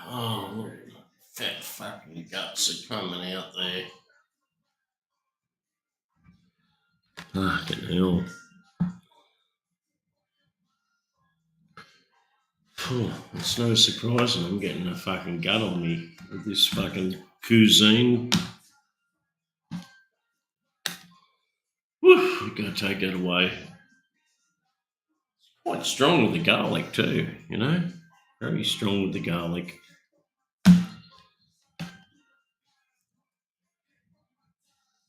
Oh, look, fat fucking guts are coming out there. Fucking hell. It's no surprising I'm getting a fucking gut on me with this fucking cuisine. You've got to take that away. Quite strong with the garlic too, you know? Very strong with the garlic.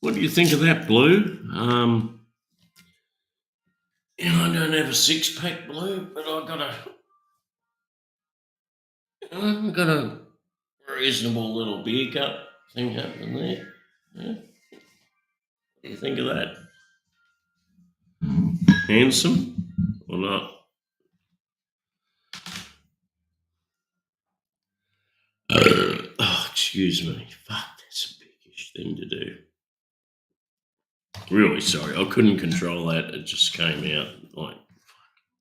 What do you think of that, Blue? I don't have a six pack, Blue, but I've got a reasonable little beer cup thing happening there. Yeah. What do you think of that? Handsome or not? Oh, excuse me. Fuck, that's a biggish thing to do. Really sorry. I couldn't control that. It just came out like,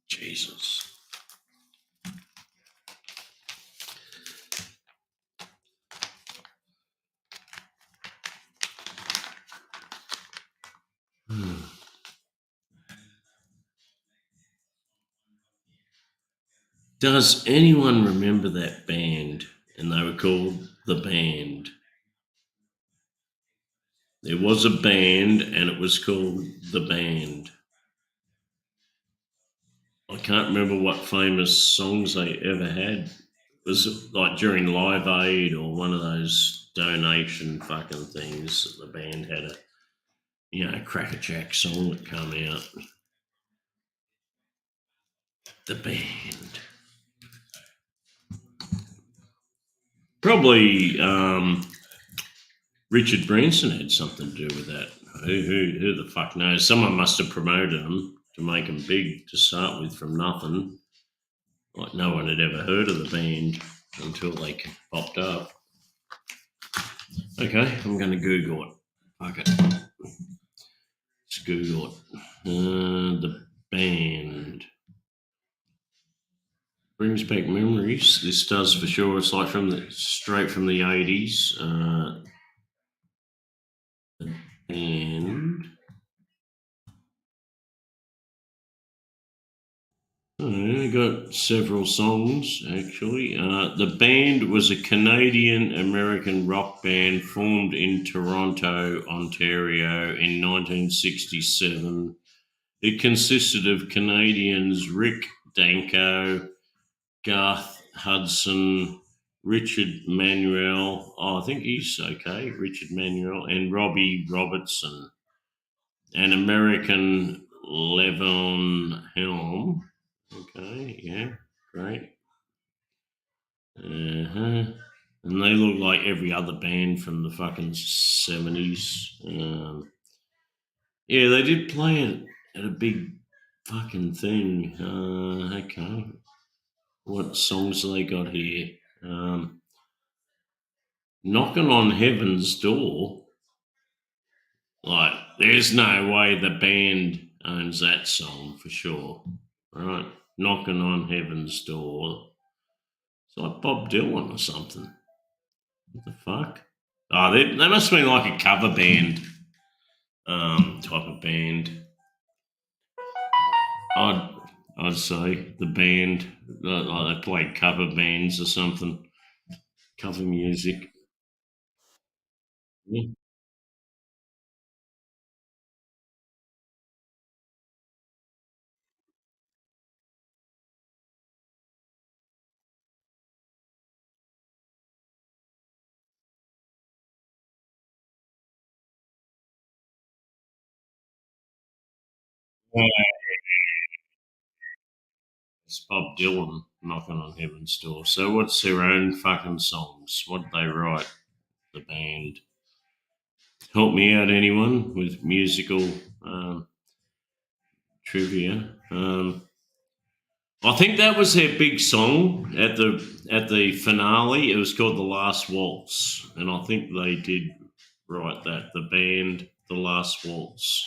Jesus. Does anyone remember that band? And they were called The Band. There was a band and it was called The Band. I can't remember what famous songs they ever had. It was like during Live Aid or one of those donation fucking things that the band had a Cracker Jack song that come out. The Band. Probably Richard Branson had something to do with that. Who the fuck knows? Someone must have promoted them to make them big to start with from nothing. Like no one had ever heard of the band until they popped up. Okay, I'm going to Google it. Fuck it. Let's Google it. The band. Brings back memories. This does for sure. It's like straight from the 80s. The band. I got several songs actually. The band was a Canadian American rock band formed in Toronto, Ontario in 1967. It consisted of Canadians Rick Danko, Garth Hudson, Richard Manuel. Oh, I think he's okay. Richard Manuel and Robbie Robertson, and American Levon Helm. Okay, yeah, great. And they look like every other band from the fucking 70s. Yeah, they did play it at a big fucking thing. Okay. What songs do they got here? Knocking on Heaven's Door. Like, there's no way the band owns that song for sure. Right? Knocking on Heaven's Door. It's like Bob Dylan or something. What the fuck? Oh, they must have been like a cover band type of band. I'd say the band, like they played cover bands or something, cover music. Yeah. It's Bob Dylan knocking on heaven's door. So what's their own fucking songs? What did they write? The band. Help me out, anyone with musical trivia. I think that was their big song at the finale. It was called The Last Waltz, and I think they did write that. The band, The Last Waltz.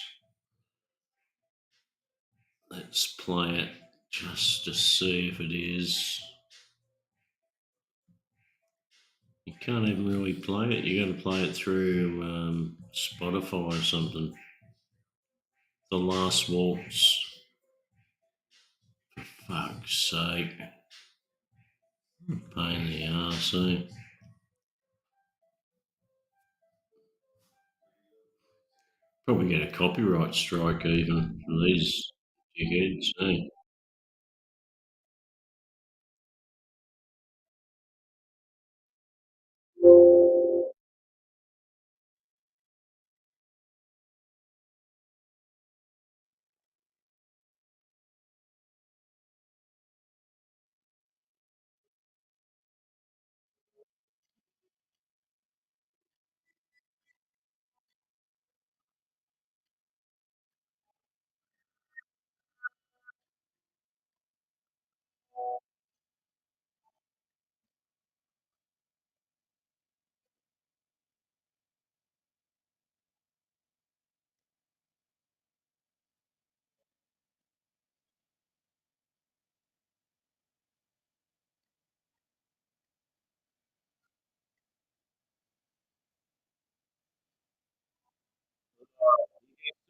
Let's play it just to see if it is. You can't even really play it. You got to play it through Spotify or something. The Last Waltz. For fuck's sake. Pain in the arse, eh? Probably get a copyright strike even from these dickheads. Eh?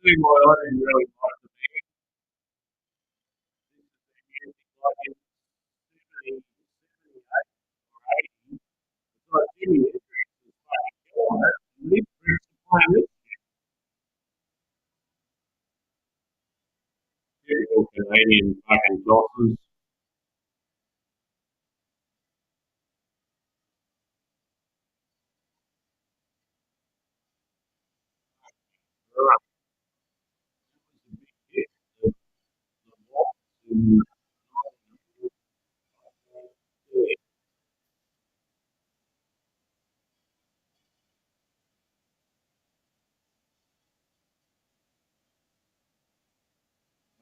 See why I didn't really like the music like in 70, 78 or 80. It's like Jimmy Hendrix was fucking killing it. And these pricks are playing this typical Canadian fucking tossers. Right. It was a big hit. The Wasps in yeah,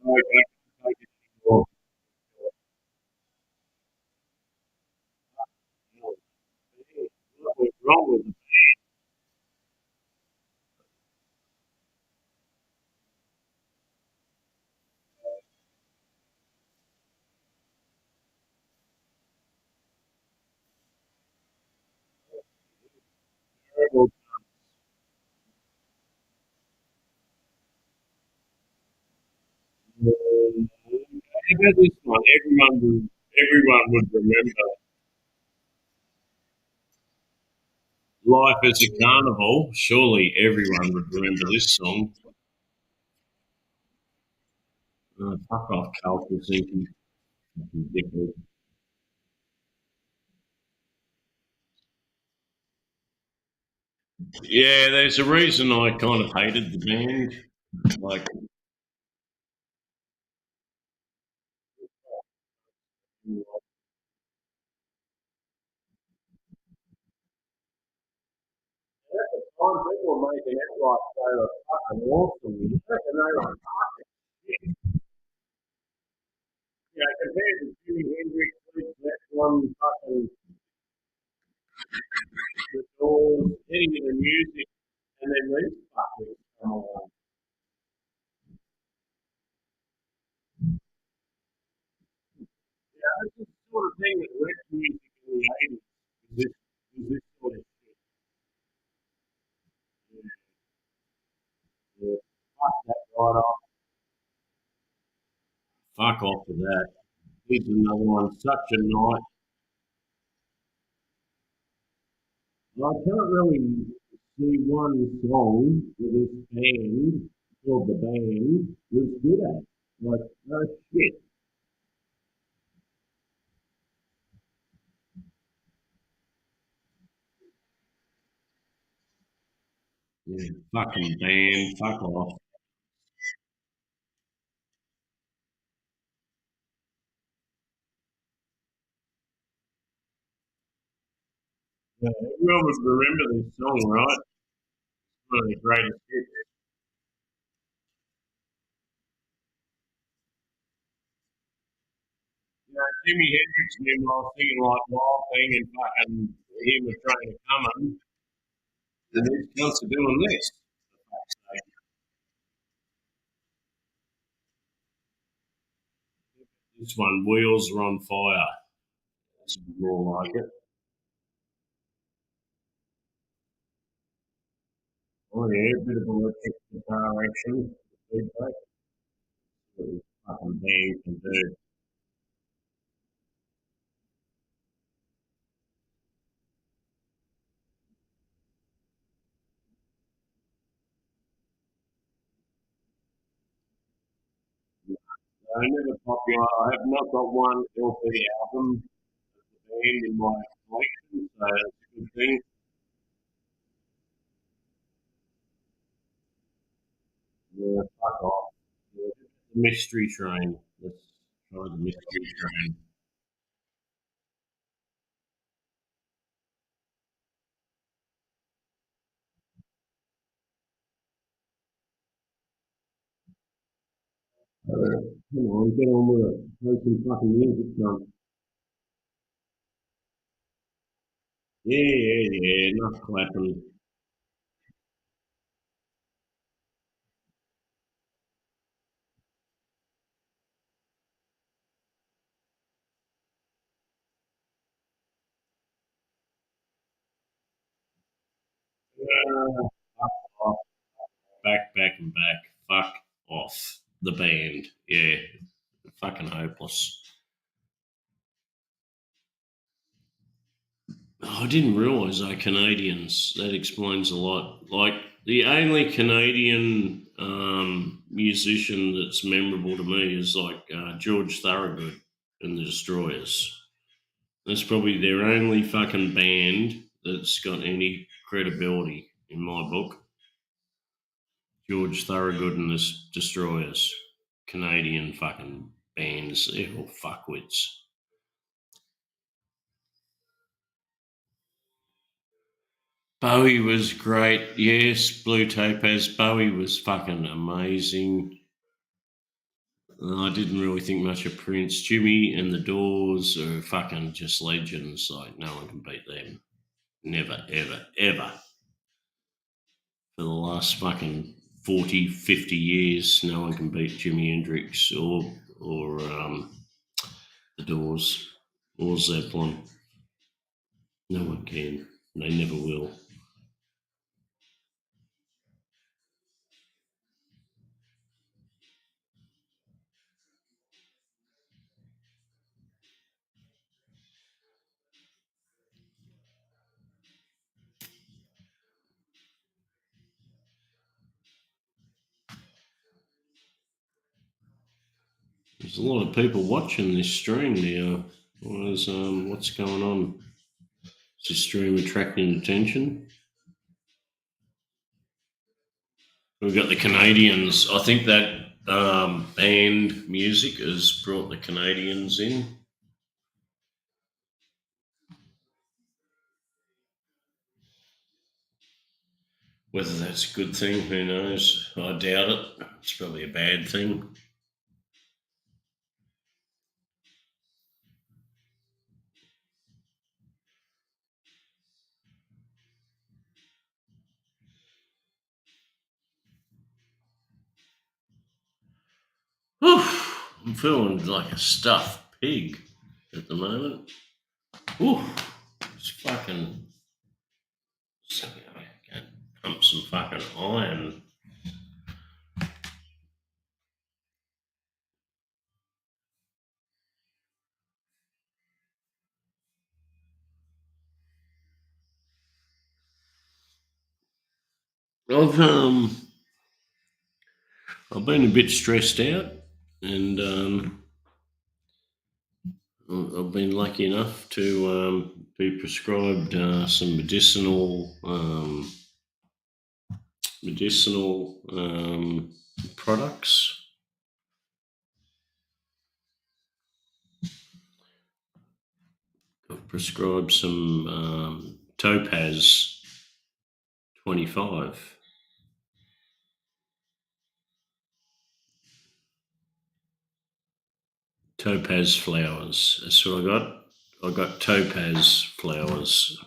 I can't take it anymore. What was wrong with it? Terrible. How about this one? Everyone would remember Life is a Carnival. Surely everyone would remember this song. Fuck off, Carl Helsinki. Dickhead. Yeah, there's a reason I kind of hated the band. Like, time people were making out like they were fucking awesome. You reckon they were fucking shit. You know, compared to Jimi Hendrix, Led Zeppelin, fucking the Doors, any of the music, and then these fuckers come along. Yeah, it's the sort of thing that wrecked music in the 80s. Was this sort of shit. Yeah, yeah. Fuck that right off. Fuck off with that. Here's another one. Such a night. I can't really see one song that this band, called the band, was good at. Like, no shit. Yeah, fucking band, fuck off. Yeah, everyone would remember this song, right? One of the greatest hits. You know, Jimi Hendrix knew I was singing like Wild Thing and fucking him was trying to come on, and these cunts are doing this. Like, this one, Wheels Are on Fire. That's more like it. Oh yeah, a bit of electric guitar action. Feedback. What this fucking band can do. never popular. I have not got one LP album band in my collection, so that's a good thing. Yeah, fuck off. Yeah, the Mystery Train. Let's try the Mystery Train. Come on, get on with it. Play some fucking music, son. Yeah, yeah, yeah. Enough clapping. Fuck off. Back, and back. Fuck off. The band. Yeah. Fucking hopeless. Oh, I didn't realise they're Canadians. That explains a lot. Like, the only Canadian musician that's memorable to me is like George Thorogood and the Destroyers. That's probably their only fucking band that's got any credibility in my book. George Thorogood and the Destroyers. Canadian fucking bands. They're all fuckwits. Bowie was great. Yes, Blue Topaz. Bowie was fucking amazing. I didn't really think much of Prince. Jimmy and the Doors are fucking just legends. Like, no one can beat them. Never, ever, ever. For the last fucking 40, 50 years, no one can beat Jimi Hendrix or the Doors or Zeppelin. No one can. They never will. There's a lot of people watching this stream now. What's going on? Is this stream attracting attention? We've got the Canadians. I think that band music has brought the Canadians in. Whether that's a good thing, who knows? I doubt it. It's probably a bad thing. Whew, I'm feeling like a stuffed pig at the moment. Whew, it's fucking. I can pump some fucking iron. I've um I've been a bit stressed out, and I've been lucky enough to be prescribed some medicinal products. I've prescribed some Topaz 25. Topaz flowers. That's what I got. I got topaz flowers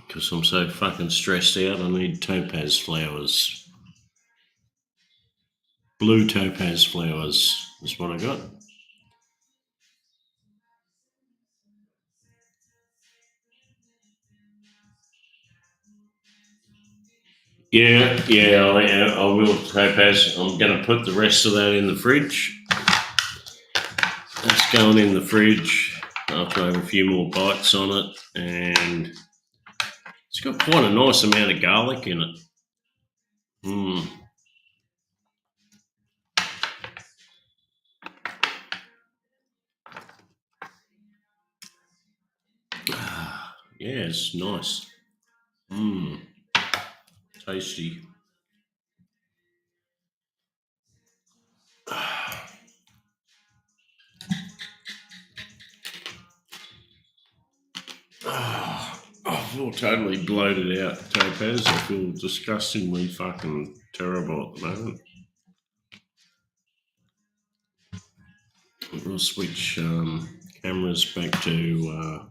because I'm so fucking stressed out. I need topaz flowers. Blue topaz flowers. That's what I got. I will topaz. I'm going to put the rest of that in the fridge. That's going in the fridge after I have a few more bites on it, and it's got quite a nice amount of garlic in it. Yeah, it's nice. Tasty. I feel totally bloated out, Topaz. I feel disgustingly fucking terrible at the moment. We'll switch cameras back to.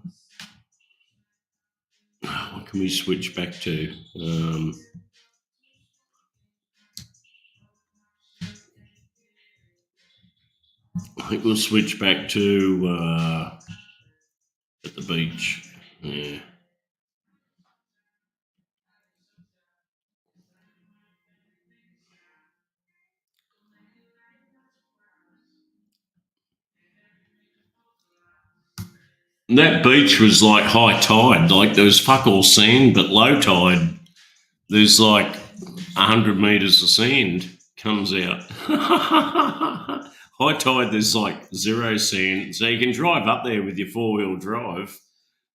What can we switch back to? I think we'll switch back to at the beach. Yeah. And that beach was like high tide, like there was fuck all sand, but low tide, there's like 100 metres of sand comes out. High tide, there's like zero sand, so you can drive up there with your 4-wheel drive.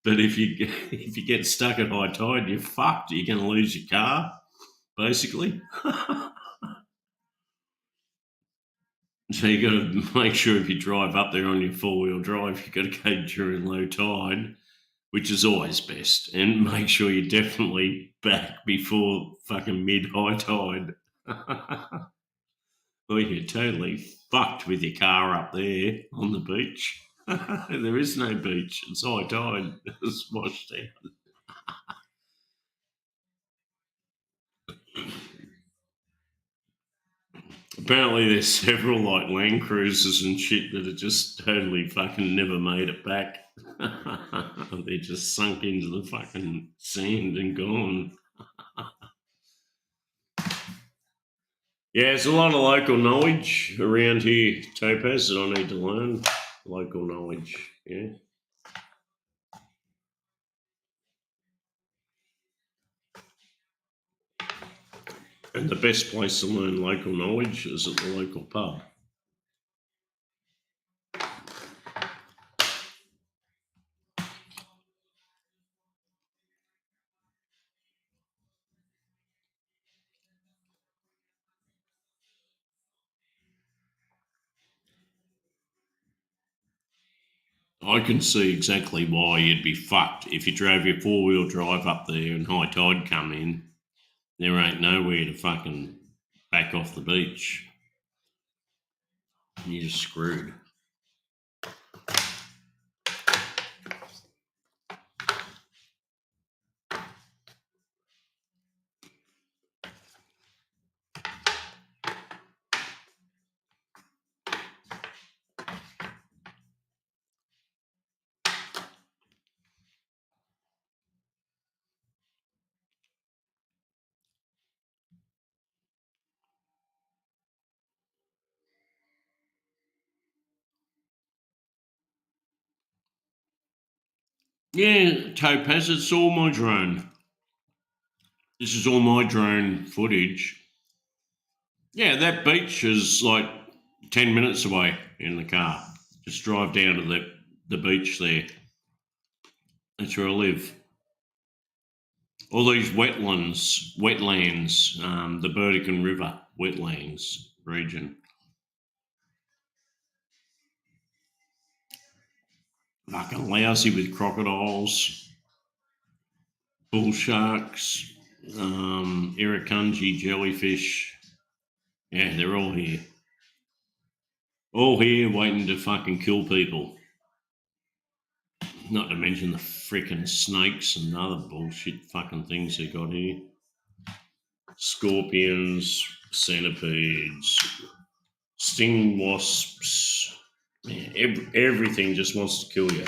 But if you get stuck at high tide, you're fucked. You're going to lose your car, basically. So you got to make sure if you drive up there on your 4-wheel drive, you got to go during low tide, which is always best, and make sure you're definitely back before fucking mid-high tide. Or you're totally fucked with your car up there on the beach. There is no beach. It's high tide. It's washed out. Apparently, there's several like Land Cruisers and shit that are just totally fucking never made it back. They're just sunk into the fucking sand and gone. Yeah, there's a lot of local knowledge around here, Topaz, that I need to learn. Local knowledge, yeah. And the best place to learn local knowledge is at the local pub. I can see exactly why you'd be fucked if you drove your 4-wheel drive up there and high tide come in. There ain't nowhere to fucking back off the beach. You're just screwed. Yeah, Topaz, it's all my drone. This is all my drone footage. Yeah, that beach is like 10 minutes away in the car. Just drive down to the beach there. That's where I live. All these wetlands, the Burdekin River wetlands region. Fucking lousy with crocodiles, bull sharks, irukandji jellyfish. Yeah, they're all here. All here waiting to fucking kill people. Not to mention the frickin' snakes and other bullshit fucking things they got here. Scorpions, centipedes, sting wasps. Man, everything just wants to kill you.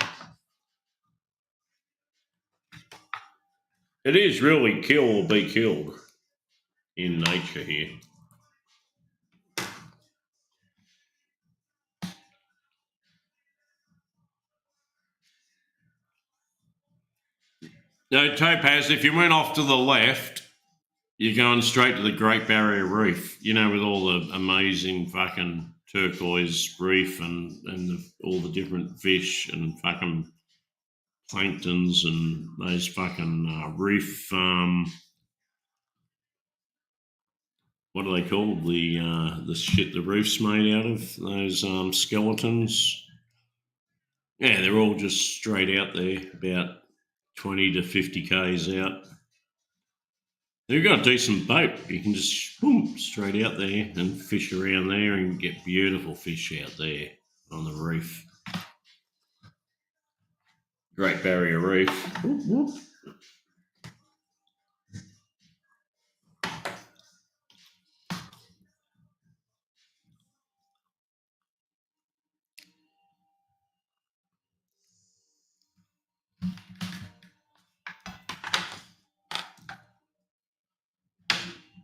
It is really kill or be killed in nature here. No, Topaz, if you went off to the left, you're going straight to the Great Barrier Reef, you know, with all the amazing fucking turquoise reef and all the different fish and fucking planktons and those fucking reef. What are they called? The shit the reef's made out of. Those skeletons. Yeah, they're all just straight out there, about 20 to 50 k's out. You've got a decent boat. You can just boom straight out there and fish around there and get beautiful fish out there on the reef. Great Barrier Reef. Whoop, whoop.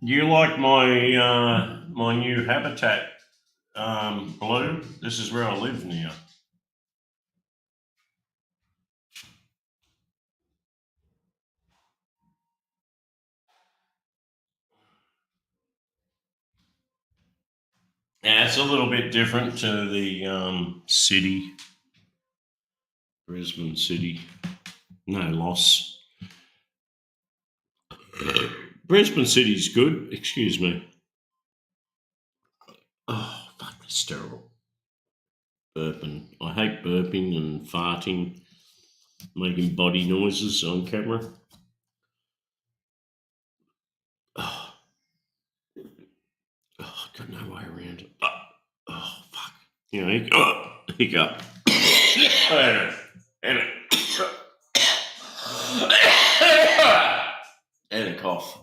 You like my my new habitat, Blue? This is where I live now. Yeah, it's a little bit different to the city, Brisbane City. No loss. Brisbane City's good. Excuse me. Oh, fuck, that's terrible. Burping. I hate burping and farting, making body noises on camera. Oh, I've got no way around it. Oh, fuck. You know, hiccup. And a cough.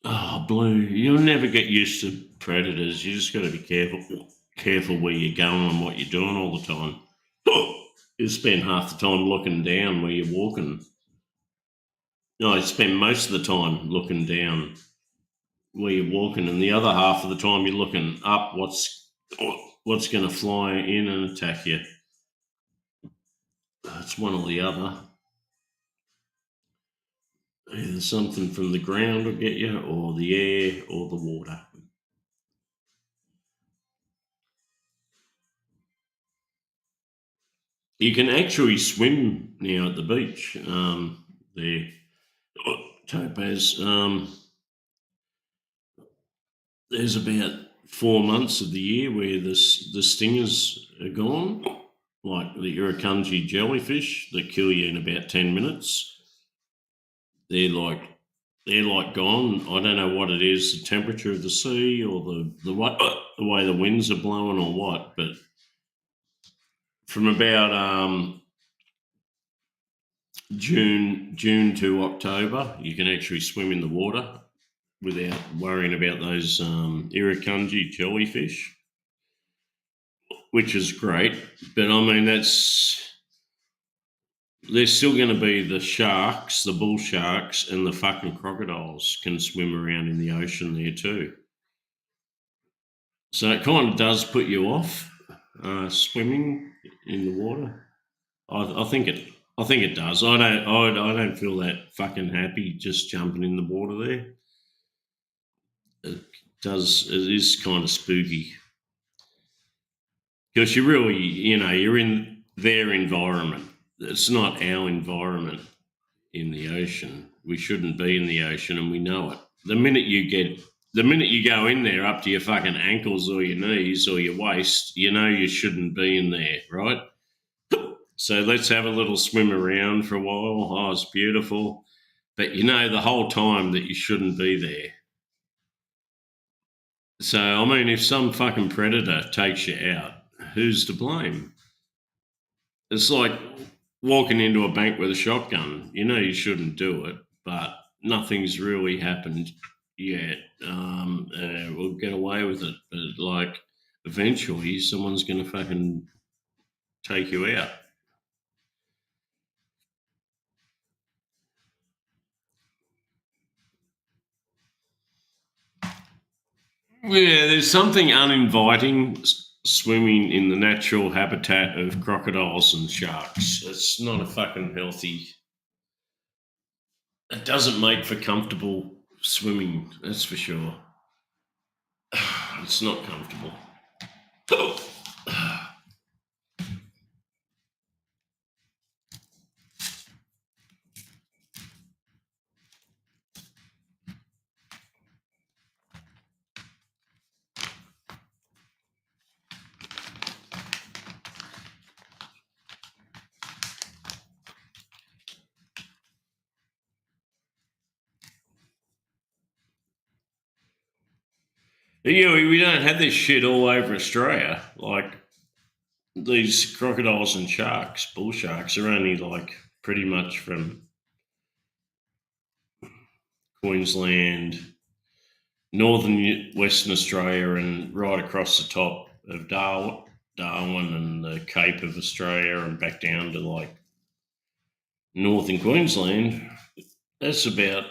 Oh, Blue, you'll never get used to predators. You just got to be careful where you're going and what you're doing all the time. You spend half the time looking down where you're walking. No, I spend most of the time looking down where you're walking, and the other half of the time you're looking up. What's going to fly in and attack you? It's one or the other. Either something from the ground will get you, or the air, or the water. You can actually swim now at the beach. There, Topaz. There's about 4 months of the year where the stingers are gone, like the irukandji jellyfish that kill you in about 10 minutes. They're like gone. I don't know what it is, the temperature of the sea or the way the winds are blowing or what, but from about June to October, you can actually swim in the water without worrying about those irukandji jellyfish, which is great. But I mean, there's still going to be the sharks, the bull sharks, and the fucking crocodiles can swim around in the ocean there too. So it kind of does put you off swimming in the water. I think it does. I don't feel that fucking happy just jumping in the water there. It is kind of spooky because you're in their environment. It's not our environment in the ocean. We shouldn't be in the ocean, and we know it. The minute you go in there up to your fucking ankles or your knees or your waist, you know you shouldn't be in there, right? So let's have a little swim around for a while. Oh, it's beautiful. But you know the whole time that you shouldn't be there. So, I mean, if some fucking predator takes you out, who's to blame? It's like walking into a bank with a shotgun. You know you shouldn't do it, but nothing's really happened yet. We'll get away with it, but like eventually someone's going to fucking take you out. Yeah, there's something uninviting swimming in the natural habitat of crocodiles and sharks. It's not a fucking healthy. It doesn't make for comfortable swimming. That's for sure. It's not comfortable. Yeah, we don't have this shit all over Australia. Like these crocodiles and sharks, bull sharks, are only like pretty much from Queensland, northern Western Australia, and right across the top of Darwin and the Cape of Australia, and back down to like northern Queensland. That's about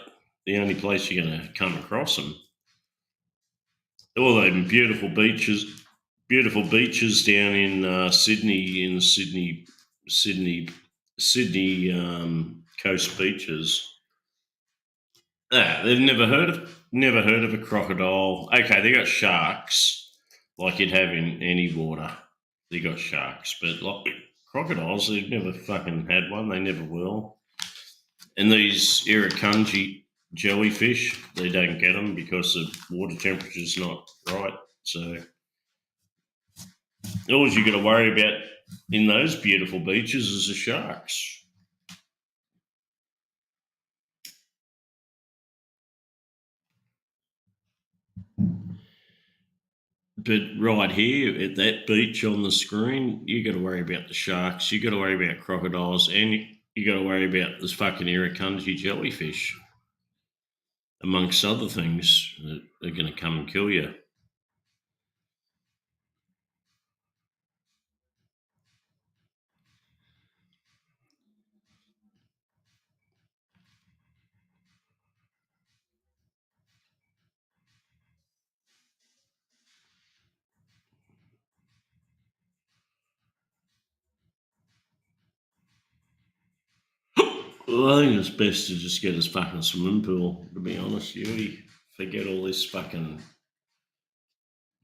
the only place you're going to come across them. All those beautiful beaches down in Sydney, in Sydney coast beaches. They've never heard of a crocodile. Okay, they got sharks, like you'd have in any water. They got sharks, but like crocodiles, they've never fucking had one. They never will. And these irukandji jellyfish, they don't get them because the water temperature's not right. So all you got to worry about in those beautiful beaches is the sharks. But right here at that beach on the screen, you got to worry about the sharks. You got to worry about crocodiles, and you got to worry about this fucking irukandji jellyfish, amongst other things that are going to come and kill you. Well, I think it's best to just get us fucking swimming pool. To be honest, you forget all this fucking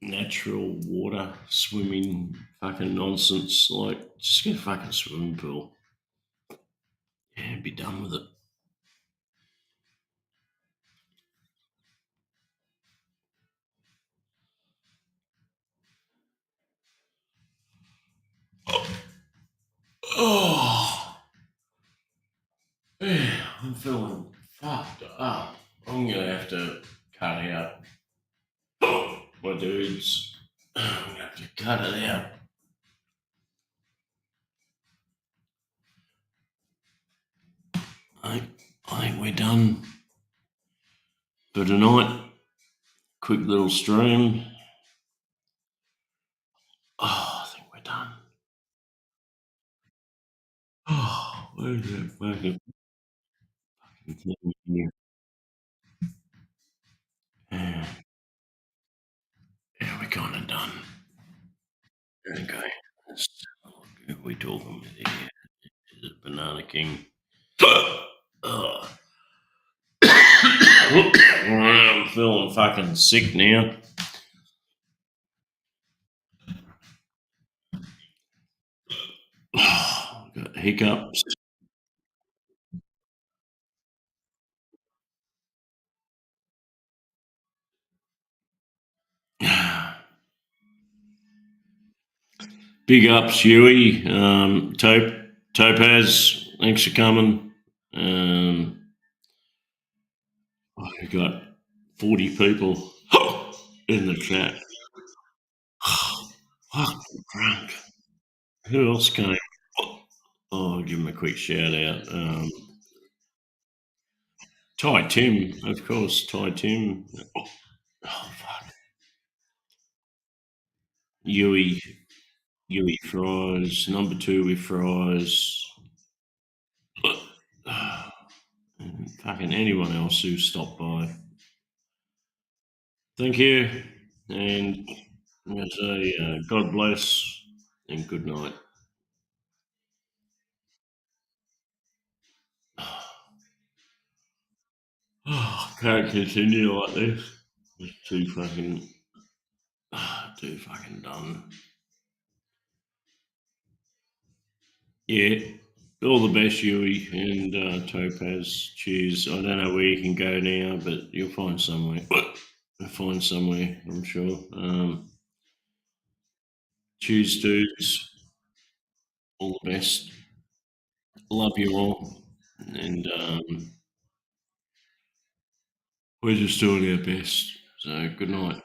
natural water swimming fucking nonsense. Like, just get a fucking swimming pool. Yeah, be done with it. Oh, yeah, I'm feeling fucked up. I'm gonna have to cut out my dudes. I'm gonna have to cut it out. I, I think we're done for tonight. Quick little stream. Oh, I think we're done. Oh, where's that fucking thing here? Yeah, yeah, we're kind of done. Okay, let's have a look. Who are we talking with here? Is it Banana King? Oh. I'm feeling fucking sick now. Got hiccups. Big ups, Huey. Topaz, thanks for coming. We got 40 people in the chat. Fuck, I'm drunk. Who else came? Oh, I'll give him a quick shout out. Ty Tim, of course, Ty Tim. Oh, fuck. Yui fries, number 2 with fries. And fucking anyone else who stopped by. Thank you, and I say God bless and good night. Oh, can't continue like this. It's too fucking done. Yeah. All the best, Yui and Topaz. Cheers. I don't know where you can go now, but you'll find somewhere. You'll find somewhere, I'm sure. Cheers, dudes. All the best. Love you all. And we're just doing our best. So good night.